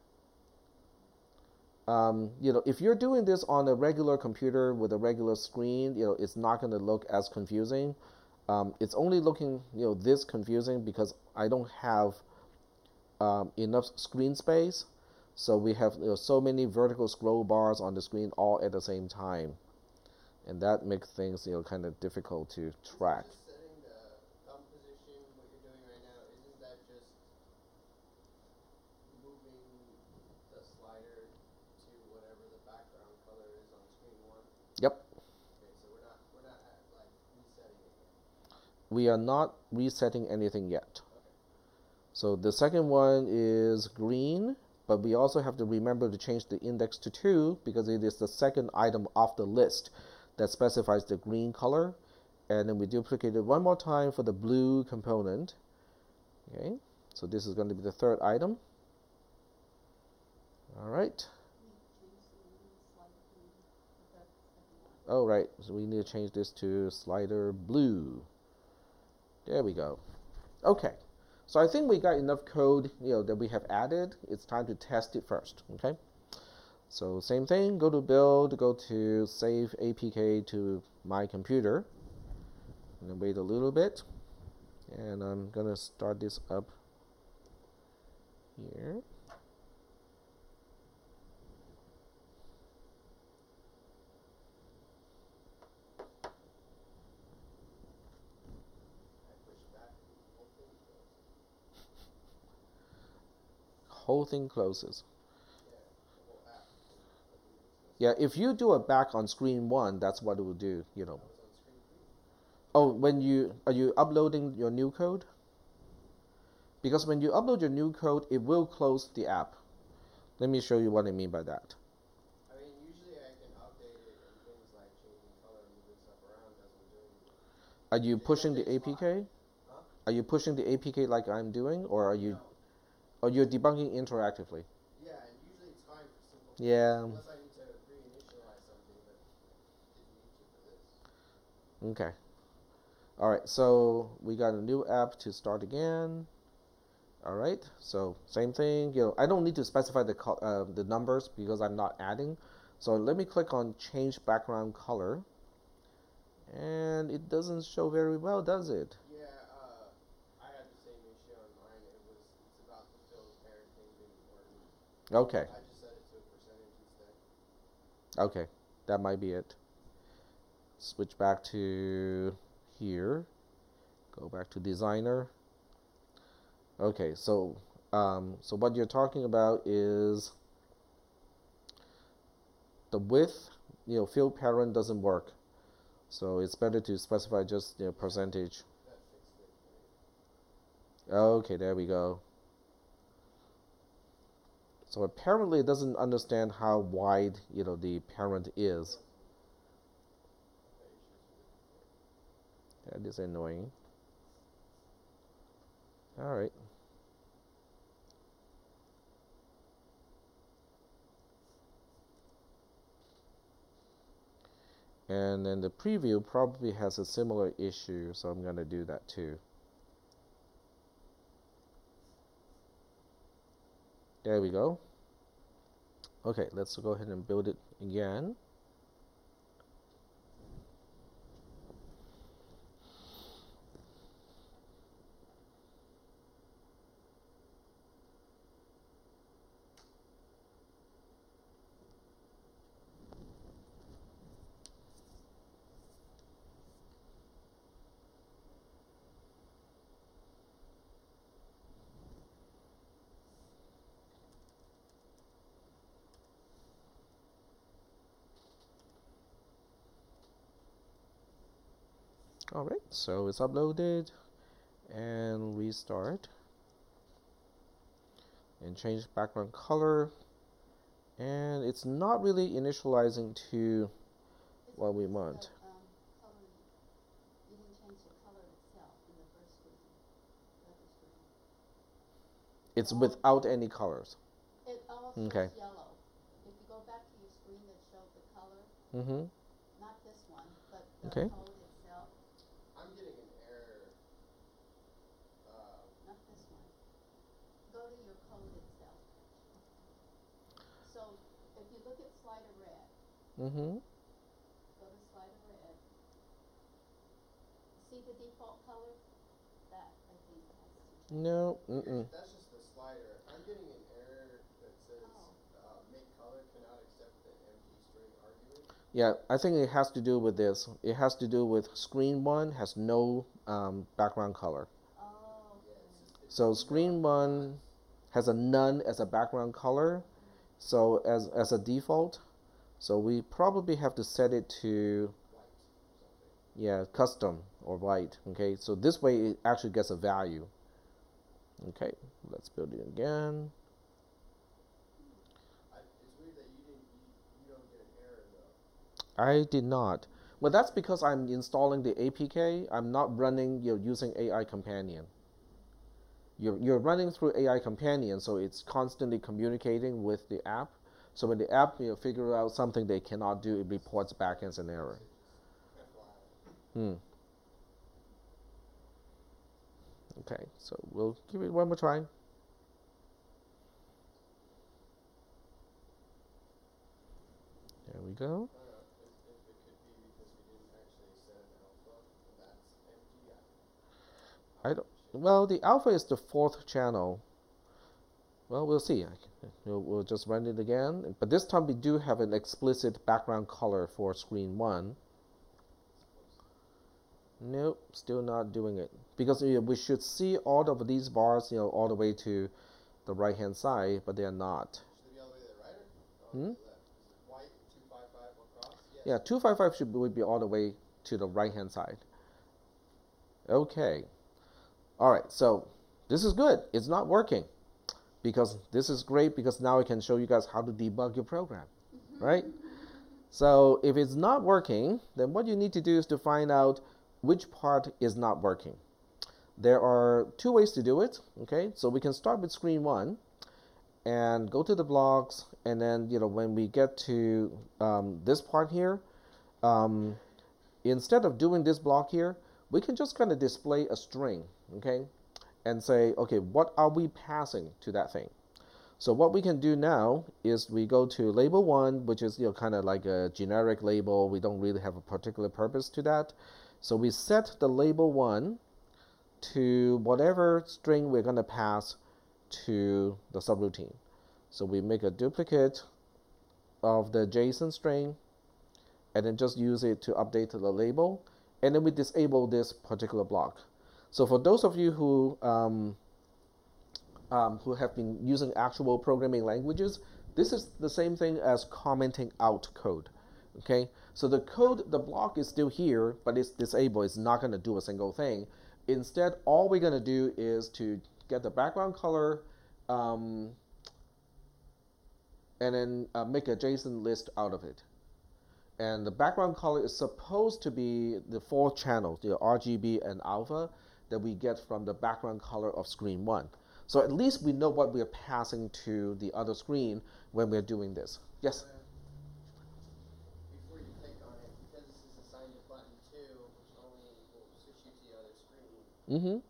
If you're doing this on a regular computer with a regular screen, it's not going to look as confusing. It's only looking, this confusing because I don't have enough screen space. So we have so many vertical scroll bars on the screen all at the same time, and that makes things kind of difficult to track. Setting the thumb position, what you're doing right now, isn't that just moving the slider to whatever the background color is on screen 1? Yep. Okay, so we're not we are not resetting anything yet. Okay. So the second one is green, but we also have to remember to change the index to 2 because it is the second item off the list that specifies the green color. And then we duplicate it one more time for the blue component. Okay, so this is going to be the third item. All right. Oh, right. So we need to change this to slider blue. There we go. Okay. So I think we got enough code, that we have added. It's time to test it first. Okay. So same thing. Go to build. Go to save APK to my computer. And then wait a little bit. And I'm gonna start this up here. Whole thing closes. Yeah, if you do a back on screen 1, that's what it will do, Oh, are you uploading your new code? Because when you upload your new code, it will close the app. Let me show you what I mean by that. I mean, usually I can update it and things like changing color and moving stuff around doesn't do anything. Are you pushing the APK? Huh? Are you pushing the APK like I'm doing, or are you? No. Or you're debugging interactively? Yeah, and usually it's fine for simple things. Yeah. Unless I need to reinitialize something, but didn't need to for this. Okay. All right. So we got a new app to start again. All right. So same thing. I don't need to specify the numbers because I'm not adding. So let me click on change background color, and it doesn't show very well, does it? Yeah, I had the same issue on mine. It's about to fill the parent thing didn't work. Okay. I just set it to a percentage instead. Okay, that might be it. Switch back to here. Go back to designer. Okay, so what you're talking about is the width, field parent doesn't work. So it's better to specify just percentage. That fixed it. Okay, there we go. So apparently it doesn't understand how wide, the parent is. That is annoying. All right. And then the preview probably has a similar issue, so I'm going to do that too. There we go. Okay, let's go ahead and build it again. All right, so it's uploaded, and restart, and change background color, and it's not really initializing to what we want. Color. You didn't change the color itself in the first screen. It's without any colors. It also Okay. shows yellow. If you go back to your screen that showed the color, Mm-hmm. not this one, but the Okay. code itself, I'm getting an error. not this one. Go to your code itself. So if you look at slider red, Mm-hmm. go to slider red. See the default color? That I think has to change. No. Mm-mm. That's just the slider. I'm getting an error that says make color cannot accept the empty string argument. Yeah, I think it has to do with this. It has to do with screen 1 has no background color. Oh, Yeah, okay. So screen 1 has a none as a background color, so as a default. So we probably have to set it to White or something. custom. or white. Okay, so this way it actually gets a value. Okay, let's build it again. It's weird that you don't get an error though. I did not. Well, that's because I'm installing the APK. I'm not running, using AI Companion. You're running through AI Companion, so it's constantly communicating with the app. So when the app figure out something they cannot do, it reports back as an error. Okay, so we'll give it one more try. There we go. I don't know if it could be because we didn't actually set an alpha that's empty. I don't. Well, the alpha is the 4th channel. Well, we'll see. We'll just run it again. But this time we do have an explicit background color for screen 1. Nope, still not doing it. Because we should see all of these bars, all the way to the right-hand side, but they are not. Should they be all the way to the right or to the left? Is it white 255 across? Yes. Yeah, 255 would be all the way to the right-hand side. Okay. All right, so this is good. It's not working. Because this is great because now I can show you guys how to debug your program, right? So if it's not working, then what you need to do is to find out which part is not working. There are 2 ways to do it, okay? So we can start with screen 1 and go to the blocks, and then, when we get to this part here, instead of doing this block here, we can just kind of display a string, okay? And say, okay, what are we passing to that thing? So what we can do now is we go to label 1, which is kind of like a generic label. We don't really have a particular purpose to that. So we set the label 1 to whatever string we're going to pass to the subroutine. So we make a duplicate of the JSON string and then just use it to update the label, and then we disable this particular block. So for those of you who have been using actual programming languages, this is the same thing as commenting out code. Okay, so the code, the block is still here, but it's disabled. It's not going to do a single thing. Instead, all we're going to do is to get the background color and then make a JSON list out of it. And the background color is supposed to be the 4 channels, RGB and alpha, that we get from the background color of screen 1. So at least we know what we're passing to the other screen when we're doing this. Yes? Before you click on it, because this is assigned to button 2, which only will switch you to the other screen, you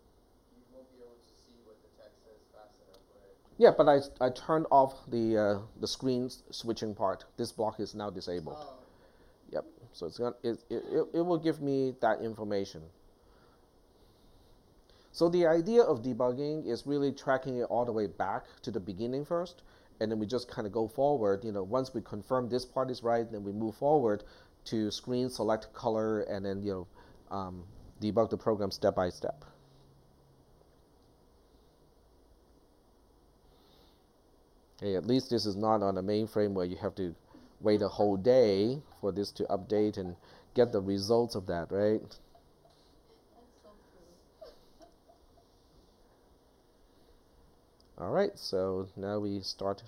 won't be able to see what the text says fast enough, right? Yeah, but I turned off the screen switching part. This block is now disabled. Oh. Yep. So it will give me that information. So the idea of debugging is really tracking it all the way back to the beginning first, and then we just kind of go forward. Once we confirm this part is right, then we move forward to screen, select color, and then debug the program step by step. Okay, at least this is not on a mainframe where you have to wait a whole day for this to update and get the results of that, right? All right, so now we start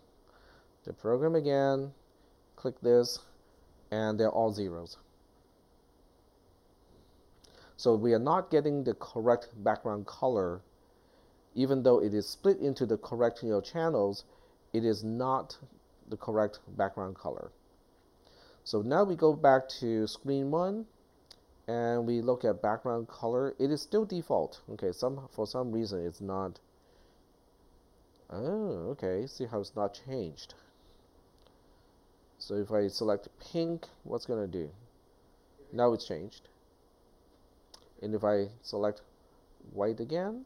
the program again, click this, and they're all zeros. So we are not getting the correct background color, even though it is split into the correct channels, it is not the correct background color. So now we go back to screen 1, and we look at background color. It is still default. Okay, for some reason it's not. Oh, okay. See how it's not changed. So if I select pink, what's going to do? Now it's changed. And if I select white again,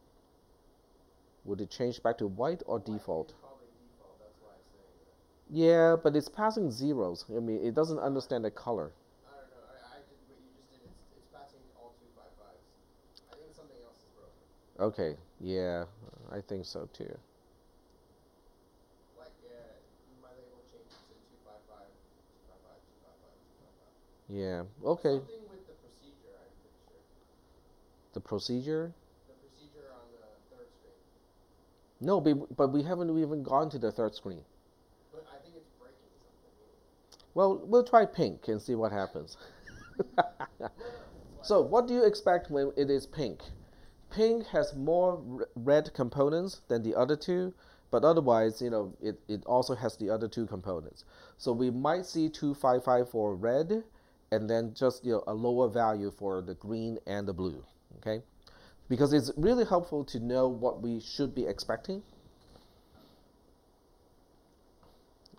would it change back to white or default? Probably default, that's why it's saying that. Yeah, but it's passing zeros. I mean, it doesn't understand the color. I don't know. I did what you just did. It's passing all 255s. I think something else is broken. Okay, yeah, I think so too. Like, my label changes to 255, 255, 255, 255. Yeah, okay. Something with the procedure, I'm pretty sure. The procedure? The procedure on the third screen. No, but we haven't even gone to the third screen. But I think it's breaking something. Well, we'll try pink and see what happens. So what do you expect when it is pink? Pink has more red components than the other two, but otherwise, it also has the other two components. So we might see 255 for red, and then just a lower value for the green and the blue. Okay, because it's really helpful to know what we should be expecting.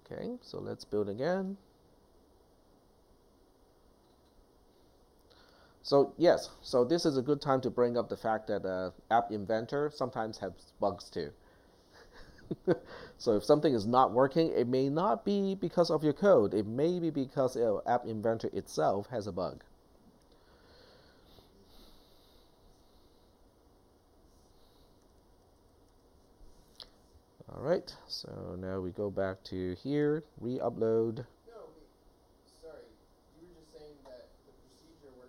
Okay, so let's build again. So yes, so this is a good time to bring up the fact that App Inventor sometimes has bugs too. So if something is not working, it may not be because of your code. It may be because App Inventor itself has a bug. All right, so now we go back to here, re-upload. No, sorry. You were just saying that the procedure we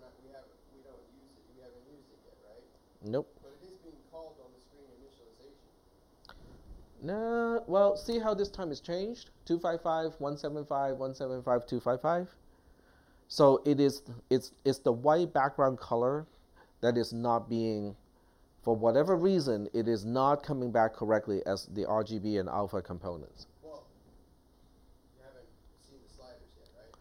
don't use it. We haven't used it yet, right? Nope. But it is being called on the screen initialization. Nah, well, see how this time is changed? 255, 175, 175, 255. So it's the white background color that is not being, for whatever reason, it is not coming back correctly as the RGB and alpha components. Well, you haven't seen the sliders yet, right?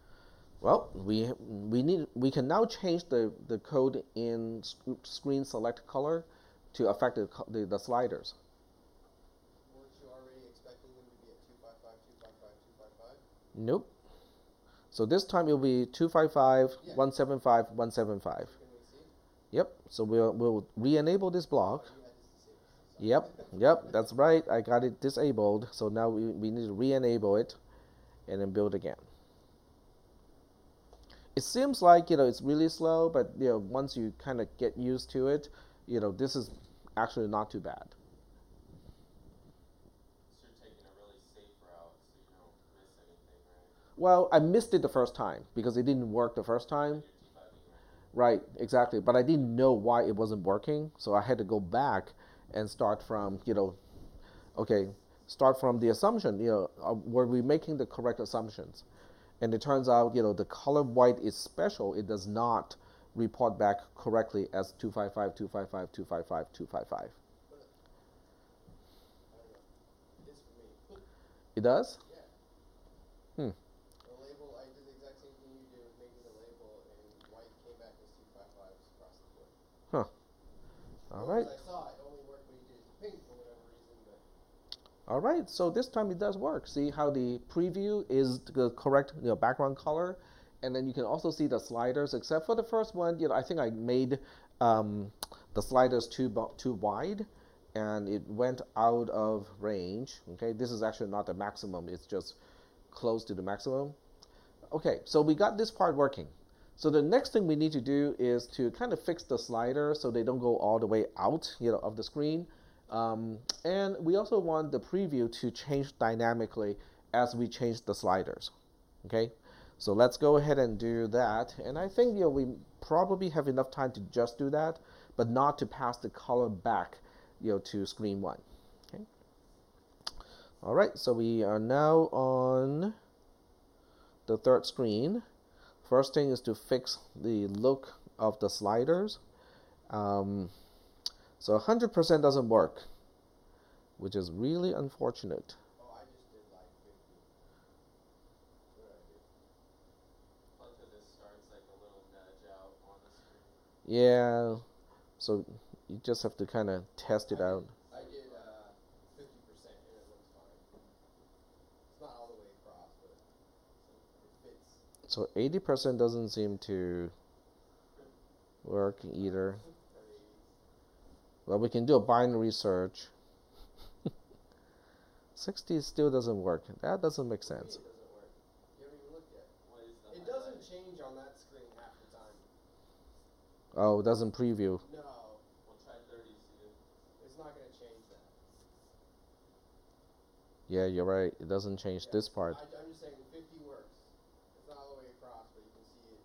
Well, we can now change the code in screen select color to affect the sliders. Weren't you already expecting them to be at 255, 255, 255? Nope. So this time it will be 255, Yeah. 175, 175. Can we see? Yep. So we'll re-enable this block. You had this disabled. Yep, that's right. I got it disabled. So now we need to re-enable it and then build again. It seems like, it's really slow, but, once you kind of get used to it, this is actually not too bad. So you're taking a really safe route so you don't miss anything, right? Well, I missed it the first time because it didn't work the first time. You're debugging, right? Right, exactly. But I didn't know why it wasn't working, so I had to go back and start from, start from the assumption, were we making the correct assumptions? And it turns out, the color white is special. It does not report back correctly as 255, 255, 255, 255. I don't know. It is for me. It does? Yeah. Hmm. The label, I did the exact same thing you did with making the label, and white came back as 255s across the board. Huh. All right. As I saw, it only worked when you did it to pink for whatever reason, but All right. So this time it does work. See how the preview is the correct background color, and then you can also see the sliders. Except for the first one, I think I made the sliders too wide, and it went out of range. Okay, this is actually not the maximum. It's just close to the maximum. Okay, so we got this part working. So the next thing we need to do is to kind of fix the slider so they don't go all the way out, of the screen. And we also want the preview to change dynamically as we change the sliders. Okay, so let's go ahead and do that. And I think we probably have enough time to just do that, but not to pass the color back, to screen one. Okay. All right, so we are now on the third screen. First thing is to fix the look of the sliders. So 100% doesn't work, which is really unfortunate. oh, I just did like 50. What did I do? Look at this starts like a little nudge out on the screen. Yeah, so you just have to kind of test it out. I did 50% and it looks fine. It's not all the way across, but it fits. So 80% doesn't seem to work either. Well, we can do a binary search. 60 still doesn't work. That doesn't make sense. It doesn't work. You haven't even looked yet. What is the It doesn't change on that screen half the time. Oh, it doesn't preview. No, We'll try 30, see if it's not going to change that. Yeah, you're right. It doesn't change Yeah. this part. I'm just saying 50 works. It's not all the way across, but you can see it.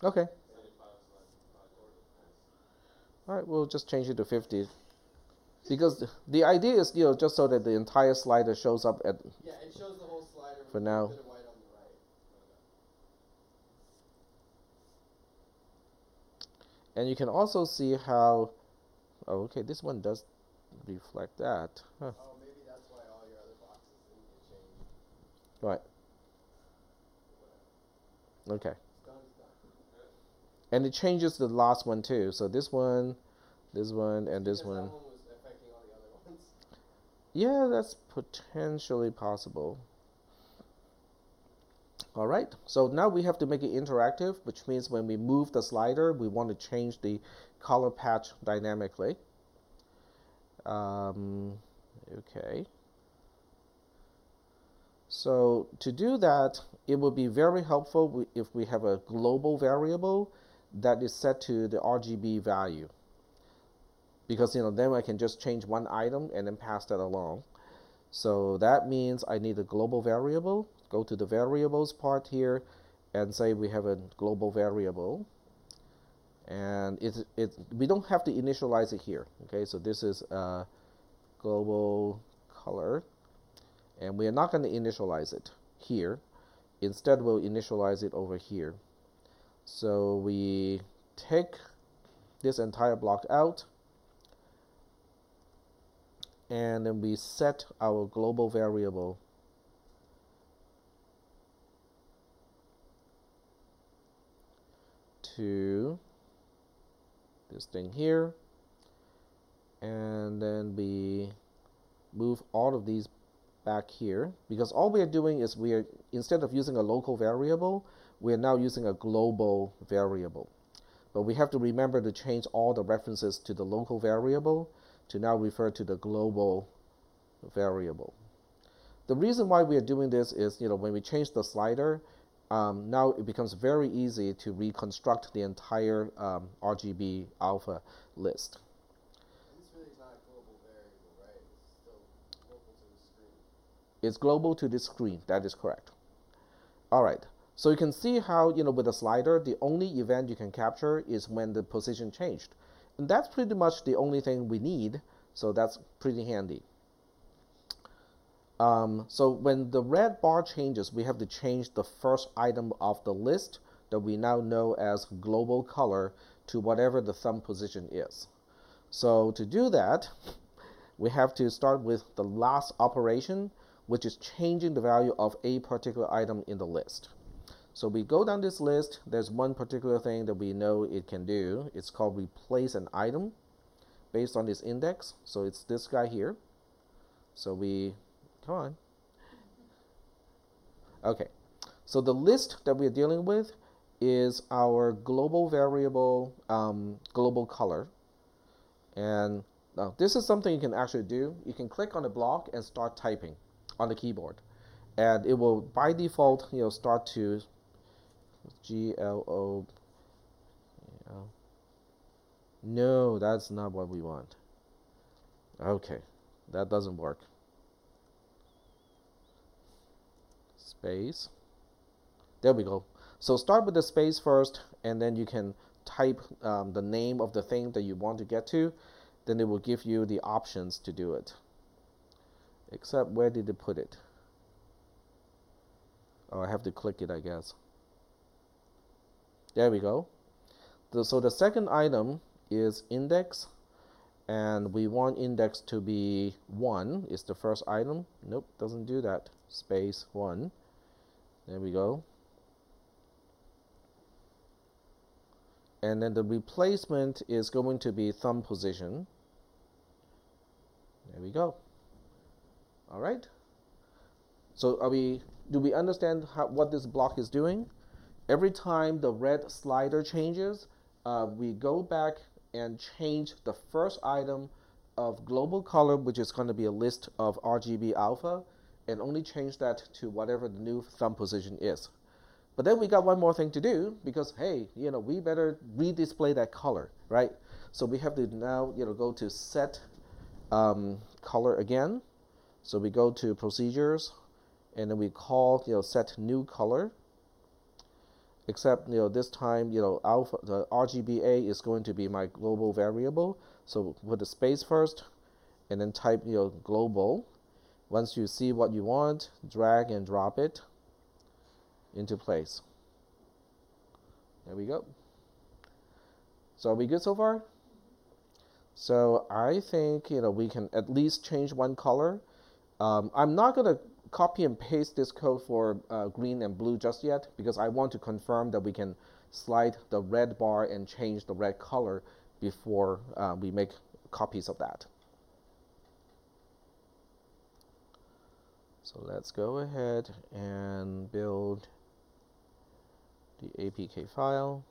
Okay. 75 is like 5 quarters. Nice. All right, we'll just change it to 50. Because the idea is, just so that the entire slider shows up at. Yeah, it shows the whole slider For with now. a bit of white on the right. And you can also see how, oh, okay, this one does reflect that. Huh. Oh, maybe that's why all your other boxes didn't get changed. Right. Okay. It's done, it's done. And it changes the last one too. So this one, and this one. Because that one was affecting all the other ones. Yeah, that's potentially possible. All right, so now we have to make it interactive, which means when we move the slider, we want to change the color patch dynamically. Okay. So to do that, it would be very helpful if we have a global variable that is set to the RGB value. Because then I can just change one item and then pass that along. So that means I need a global variable. Go to the variables part here and say we have a global variable. And we don't have to initialize it here. Okay, so this is a global color. And we are not going to initialize it here. Instead, we'll initialize it over here. So we take this entire block out. And then we set our global variable to this thing here. And then we move all of these back here, because all we are doing is instead of using a local variable, we are now using a global variable. But we have to remember to change all the references to the local variable to now refer to the global variable. The reason why we are doing this is, when we change the slider, now it becomes very easy to reconstruct the entire RGB alpha list. This really is not a global variable, right? It's still local to the screen. It's global to this screen. That is correct. All right. So you can see how, with the slider, the only event you can capture is when the position changed. And that's pretty much the only thing we need, so that's pretty handy. So when the red bar changes, we have to change the first item of the list that we now know as global color to whatever the thumb position is. So to do that, we have to start with the last operation, which is changing the value of a particular item in the list. So we go down this list. There's one particular thing that we know it can do. It's called replace an item based on this index. So it's this guy here. So come on. Okay. So the list that we're dealing with is our global variable, global color. And now this is something you can actually do. You can click on the block and start typing on the keyboard. And it will, by default, start to GLO. No, that's not what we want. Okay, that doesn't work. Space. There we go. So start with the space first, and then you can type the name of the thing that you want to get to. Then it will give you the options to do it. Except, where did it put it? Oh, I have to click it, I guess. There we go. So the second item is index, and we want index to be 1 is the first item. Nope, doesn't do that. Space 1. There we go. And then the replacement is going to be thumb position. There we go. All right. So do we understand what this block is doing? Every time the red slider changes, we go back and change the first item of global color, which is going to be a list of RGB alpha, and only change that to whatever the new thumb position is. But then we got one more thing to do, because hey, we better redisplay that color, right? So we have to now go to set color again. So we go to procedures, and then we call set new color. except this time alpha the RGBA is going to be my global variable. So put the space first, and then type global. Once you see what you want, drag and drop it into place. There we go. So are we good so far? So I think we can at least change one color. I'm not going to copy and paste this code for green and blue just yet, because I want to confirm that we can slide the red bar and change the red color before we make copies of that. So let's go ahead and build the APK file.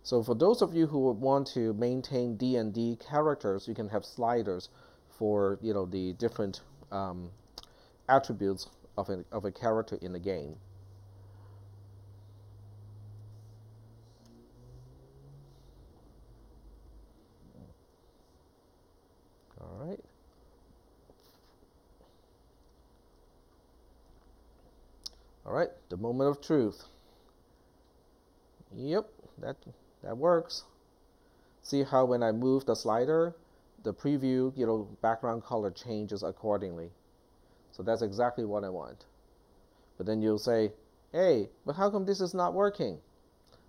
So for those of you who would want to maintain D&D characters, you can have sliders for the different attributes of a character in the game. All right. All right, the moment of truth. Yep, that works. See how when I move the slider, the preview, background color changes accordingly. So that's exactly what I want. But then you'll say, hey, but how come this is not working?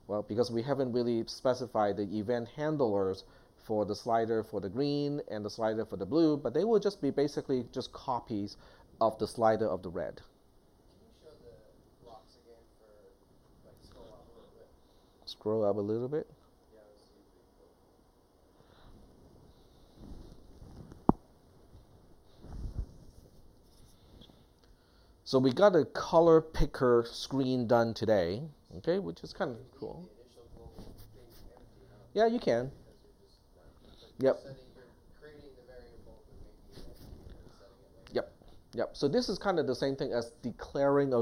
Well, because we haven't really specified the event handlers for the slider for the green and the slider for the blue, but they will just be basically just copies of the slider of the red. Can you show the blocks again for, like, scroll up a little bit? Scroll up a little bit. Yeah, let's see if they go. So we got a color picker screen done today, okay, which is kind of cool. The initial global thing empty, huh? Yeah, you can. Because you're just Yep. you're creating the variable, but making it empty and then setting it later. Yep. So this is kind of the same thing as declaring a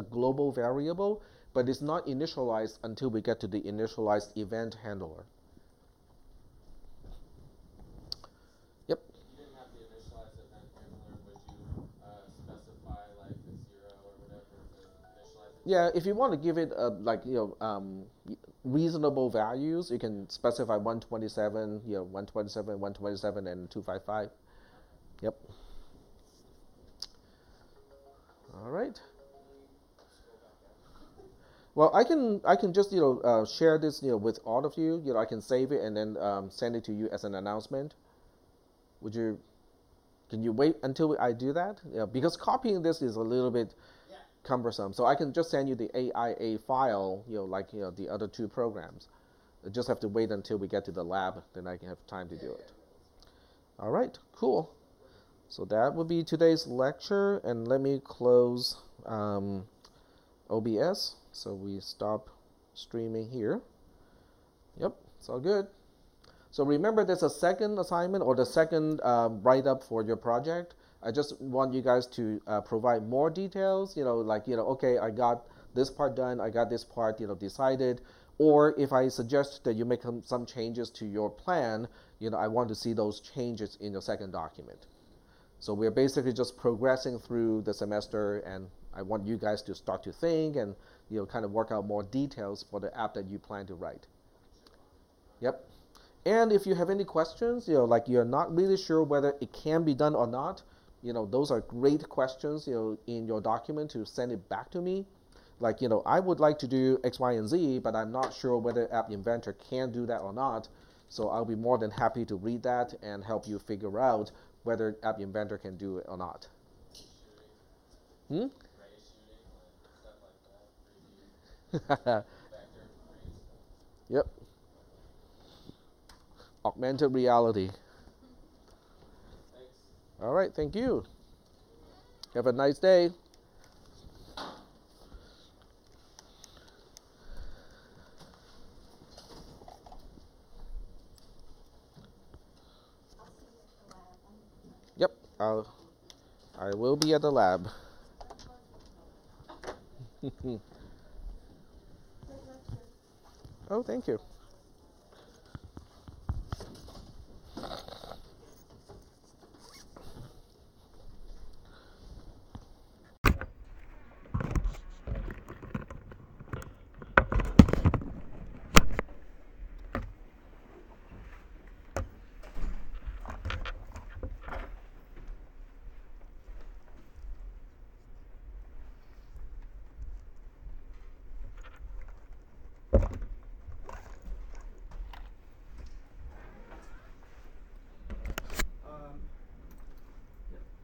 global variable, but it's not initialized until we get to the initialized event handler. Yep. If you didn't have the initialized event handler, would you specify like a 0 or whatever to initialize it? Yeah, if you want to give it reasonable values, you can specify 127, 127, 127, and 255. Yep. All right. Well, I can just share this with all of you. I can save it and then send it to you as an announcement. Can you wait until I do that? Yeah, because copying this is a little bit cumbersome. So I can just send you the AIA file, like the other two programs. I just have to wait until we get to the lab, then I can have time to do it. All right, cool. So that would be today's lecture, and let me close OBS. So we stop streaming here. Yep, it's all good. So remember, there's a second assignment or the second write-up for your project. I just want you guys to provide more details, okay, I got this part done, I got this part, decided. Or if I suggest that you make some changes to your plan, I want to see those changes in your second document. So we're basically just progressing through the semester, and I want you guys to start to think and kind of work out more details for the app that you plan to write. Yep. And if you have any questions, like you're not really sure whether it can be done or not, those are great questions, in your document to send it back to me. Like, I would like to do X, Y, and Z, but I'm not sure whether App Inventor can do that or not. So I'll be more than happy to read that and help you figure out whether App Inventor can do it or not. Ray shooting, stuff like that, 3D, vector 3D stuff. Yep. Augmented reality. Thanks. All right, thank you. Have a nice day. Yep, I will be at the lab. Oh, thank you.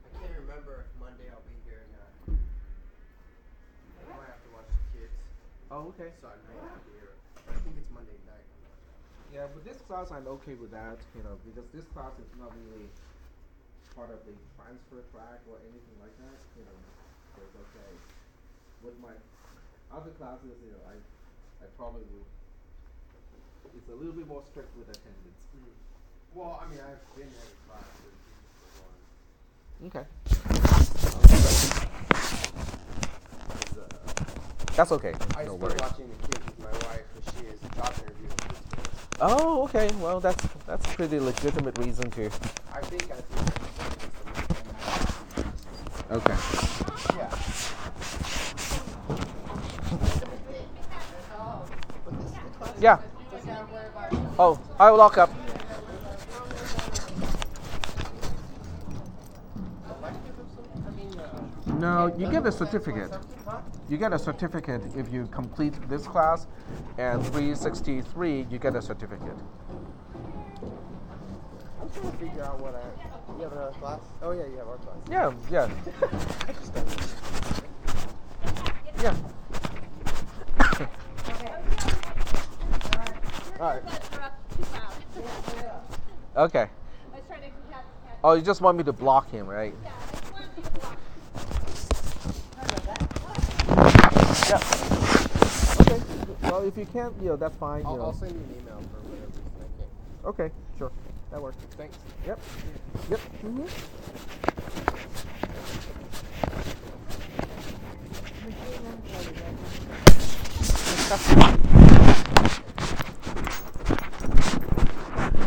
I can't remember if Monday I'll be here or not. I might have to watch the kids, Oh, okay. so I may not be here. I think it's Monday night. Yeah, but this class I'm okay with that, because this class is not really part of the transfer track or anything like that, so it's okay. With my other classes, I probably will. It's a little bit more strict with attendance. Well, I mean, I've been in every class with teachers for one. Okay. 'Cause, That's okay. I No still worries. watching the kids with my wife because she is a job interview in Pittsburgh. Oh, okay. Well, that's a pretty legitimate reason to. I think I see Okay. Yeah. Yeah. Oh, I will lock up. No, you get a certificate. You get a certificate if you complete this class, and 363, you get a certificate. I'm trying to figure out what you have another class? Oh yeah, you have our class. Yeah, yeah, I just don't yeah. Alright. Okay. Oh, you just want me to block him, right? Yeah. Okay. Well, if you can't, that's fine. I'll send you an email for whatever reason I can't. Okay, sure. That works. Thanks. Yep. Yep. Mm-hmm.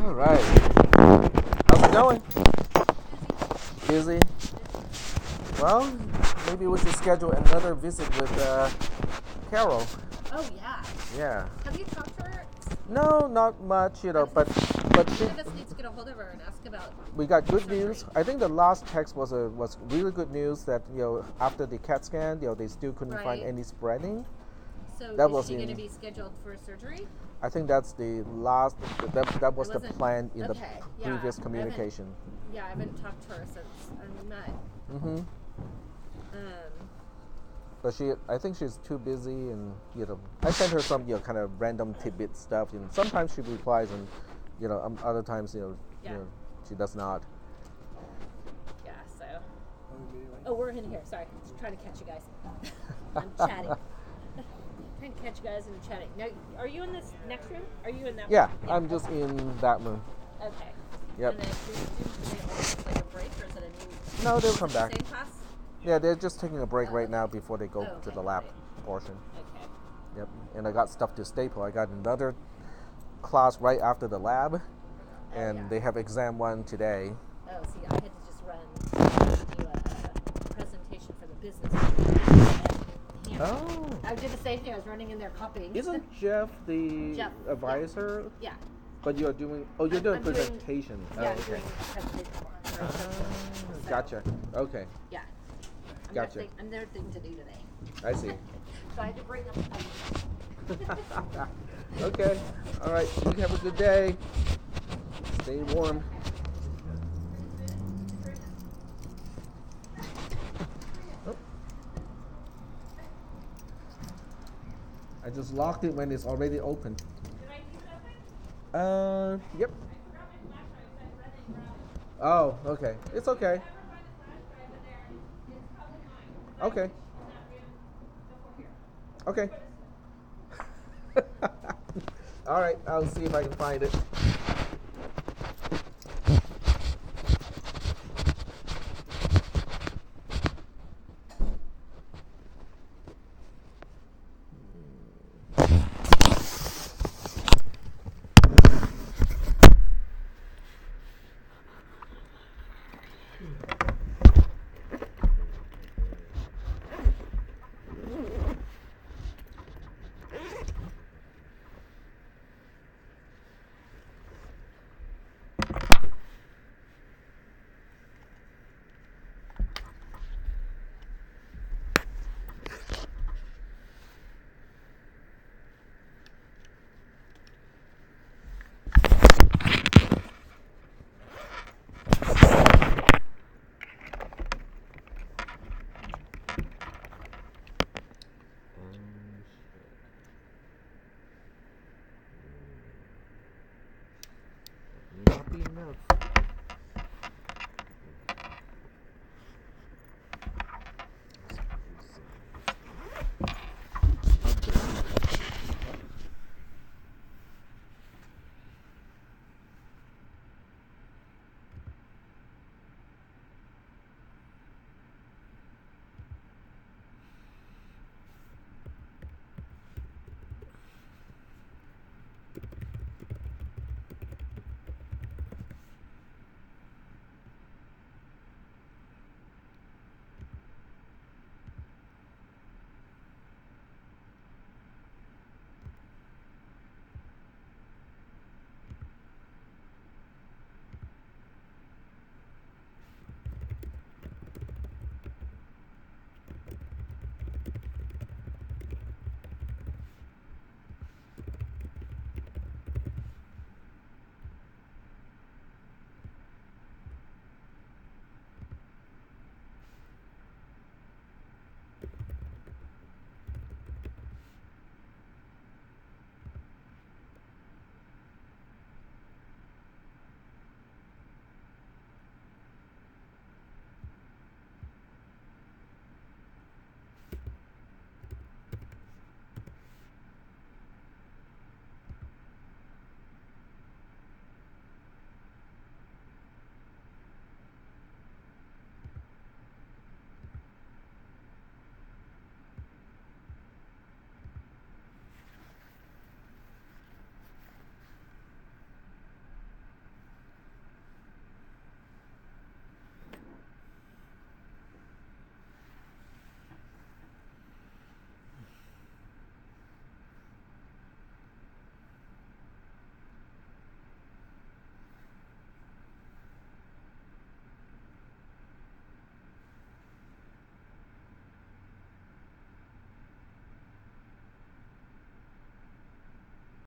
All right. How's it going? Busy. Well, maybe we should schedule another visit with Carol. Oh, yeah. Yeah. Have you talked to her? No, not much, but One of us needs to get a hold of her and ask about. we got good news. I think the last text was really good news that after the CAT scan, they still couldn't find Right. any spreading. So That is was she going to in- be scheduled for surgery? I think that's the last. That was the wasn't- plan in okay, the yeah, previous I haven't- communication. Yeah, I haven't talked to her since I met. Mm-hmm. But I think she's too busy, and I sent her some kind of random tidbit stuff, and sometimes she replies, and other times Yeah. she does not. Yeah, so. Oh, we're in here. Sorry. Just trying to catch you guys. I'm chatting. Trying to catch you guys and chatting. Now, are you in this next room? Are you in that Yeah, room? I'm just in that room. Okay. Yep. And then do they always like a break, or is it a new? No, they'll is come it the back. Same class? Yeah, they're just taking a break Oh, right okay. now before they go Oh, to okay, the lab great. portion. Okay. Yep. And I got stuff to staple. I got another class right after the lab, and yeah. they have exam 1 today. Oh, see, I had to just do a presentation for the business. And, Oh. I did the same thing. I was running in there copying. Isn't Jeff the Jeff, yeah. advisor? Yeah. But you're doing. Oh, you're doing I'm doing- presentation. Yeah, Oh, I'm okay. doing a presentation for a social. So, Gotcha. Okay. Yeah. Gotcha. I'm their thing to do today. I see. So I had to bring up. Okay. All right. You have a good day. Stay warm. Oh. I just locked it when it's already open. Did I keep it open? Yep. Oh, okay. It's okay. Okay. Okay. All right, I'll see if I can find it. Not be enough.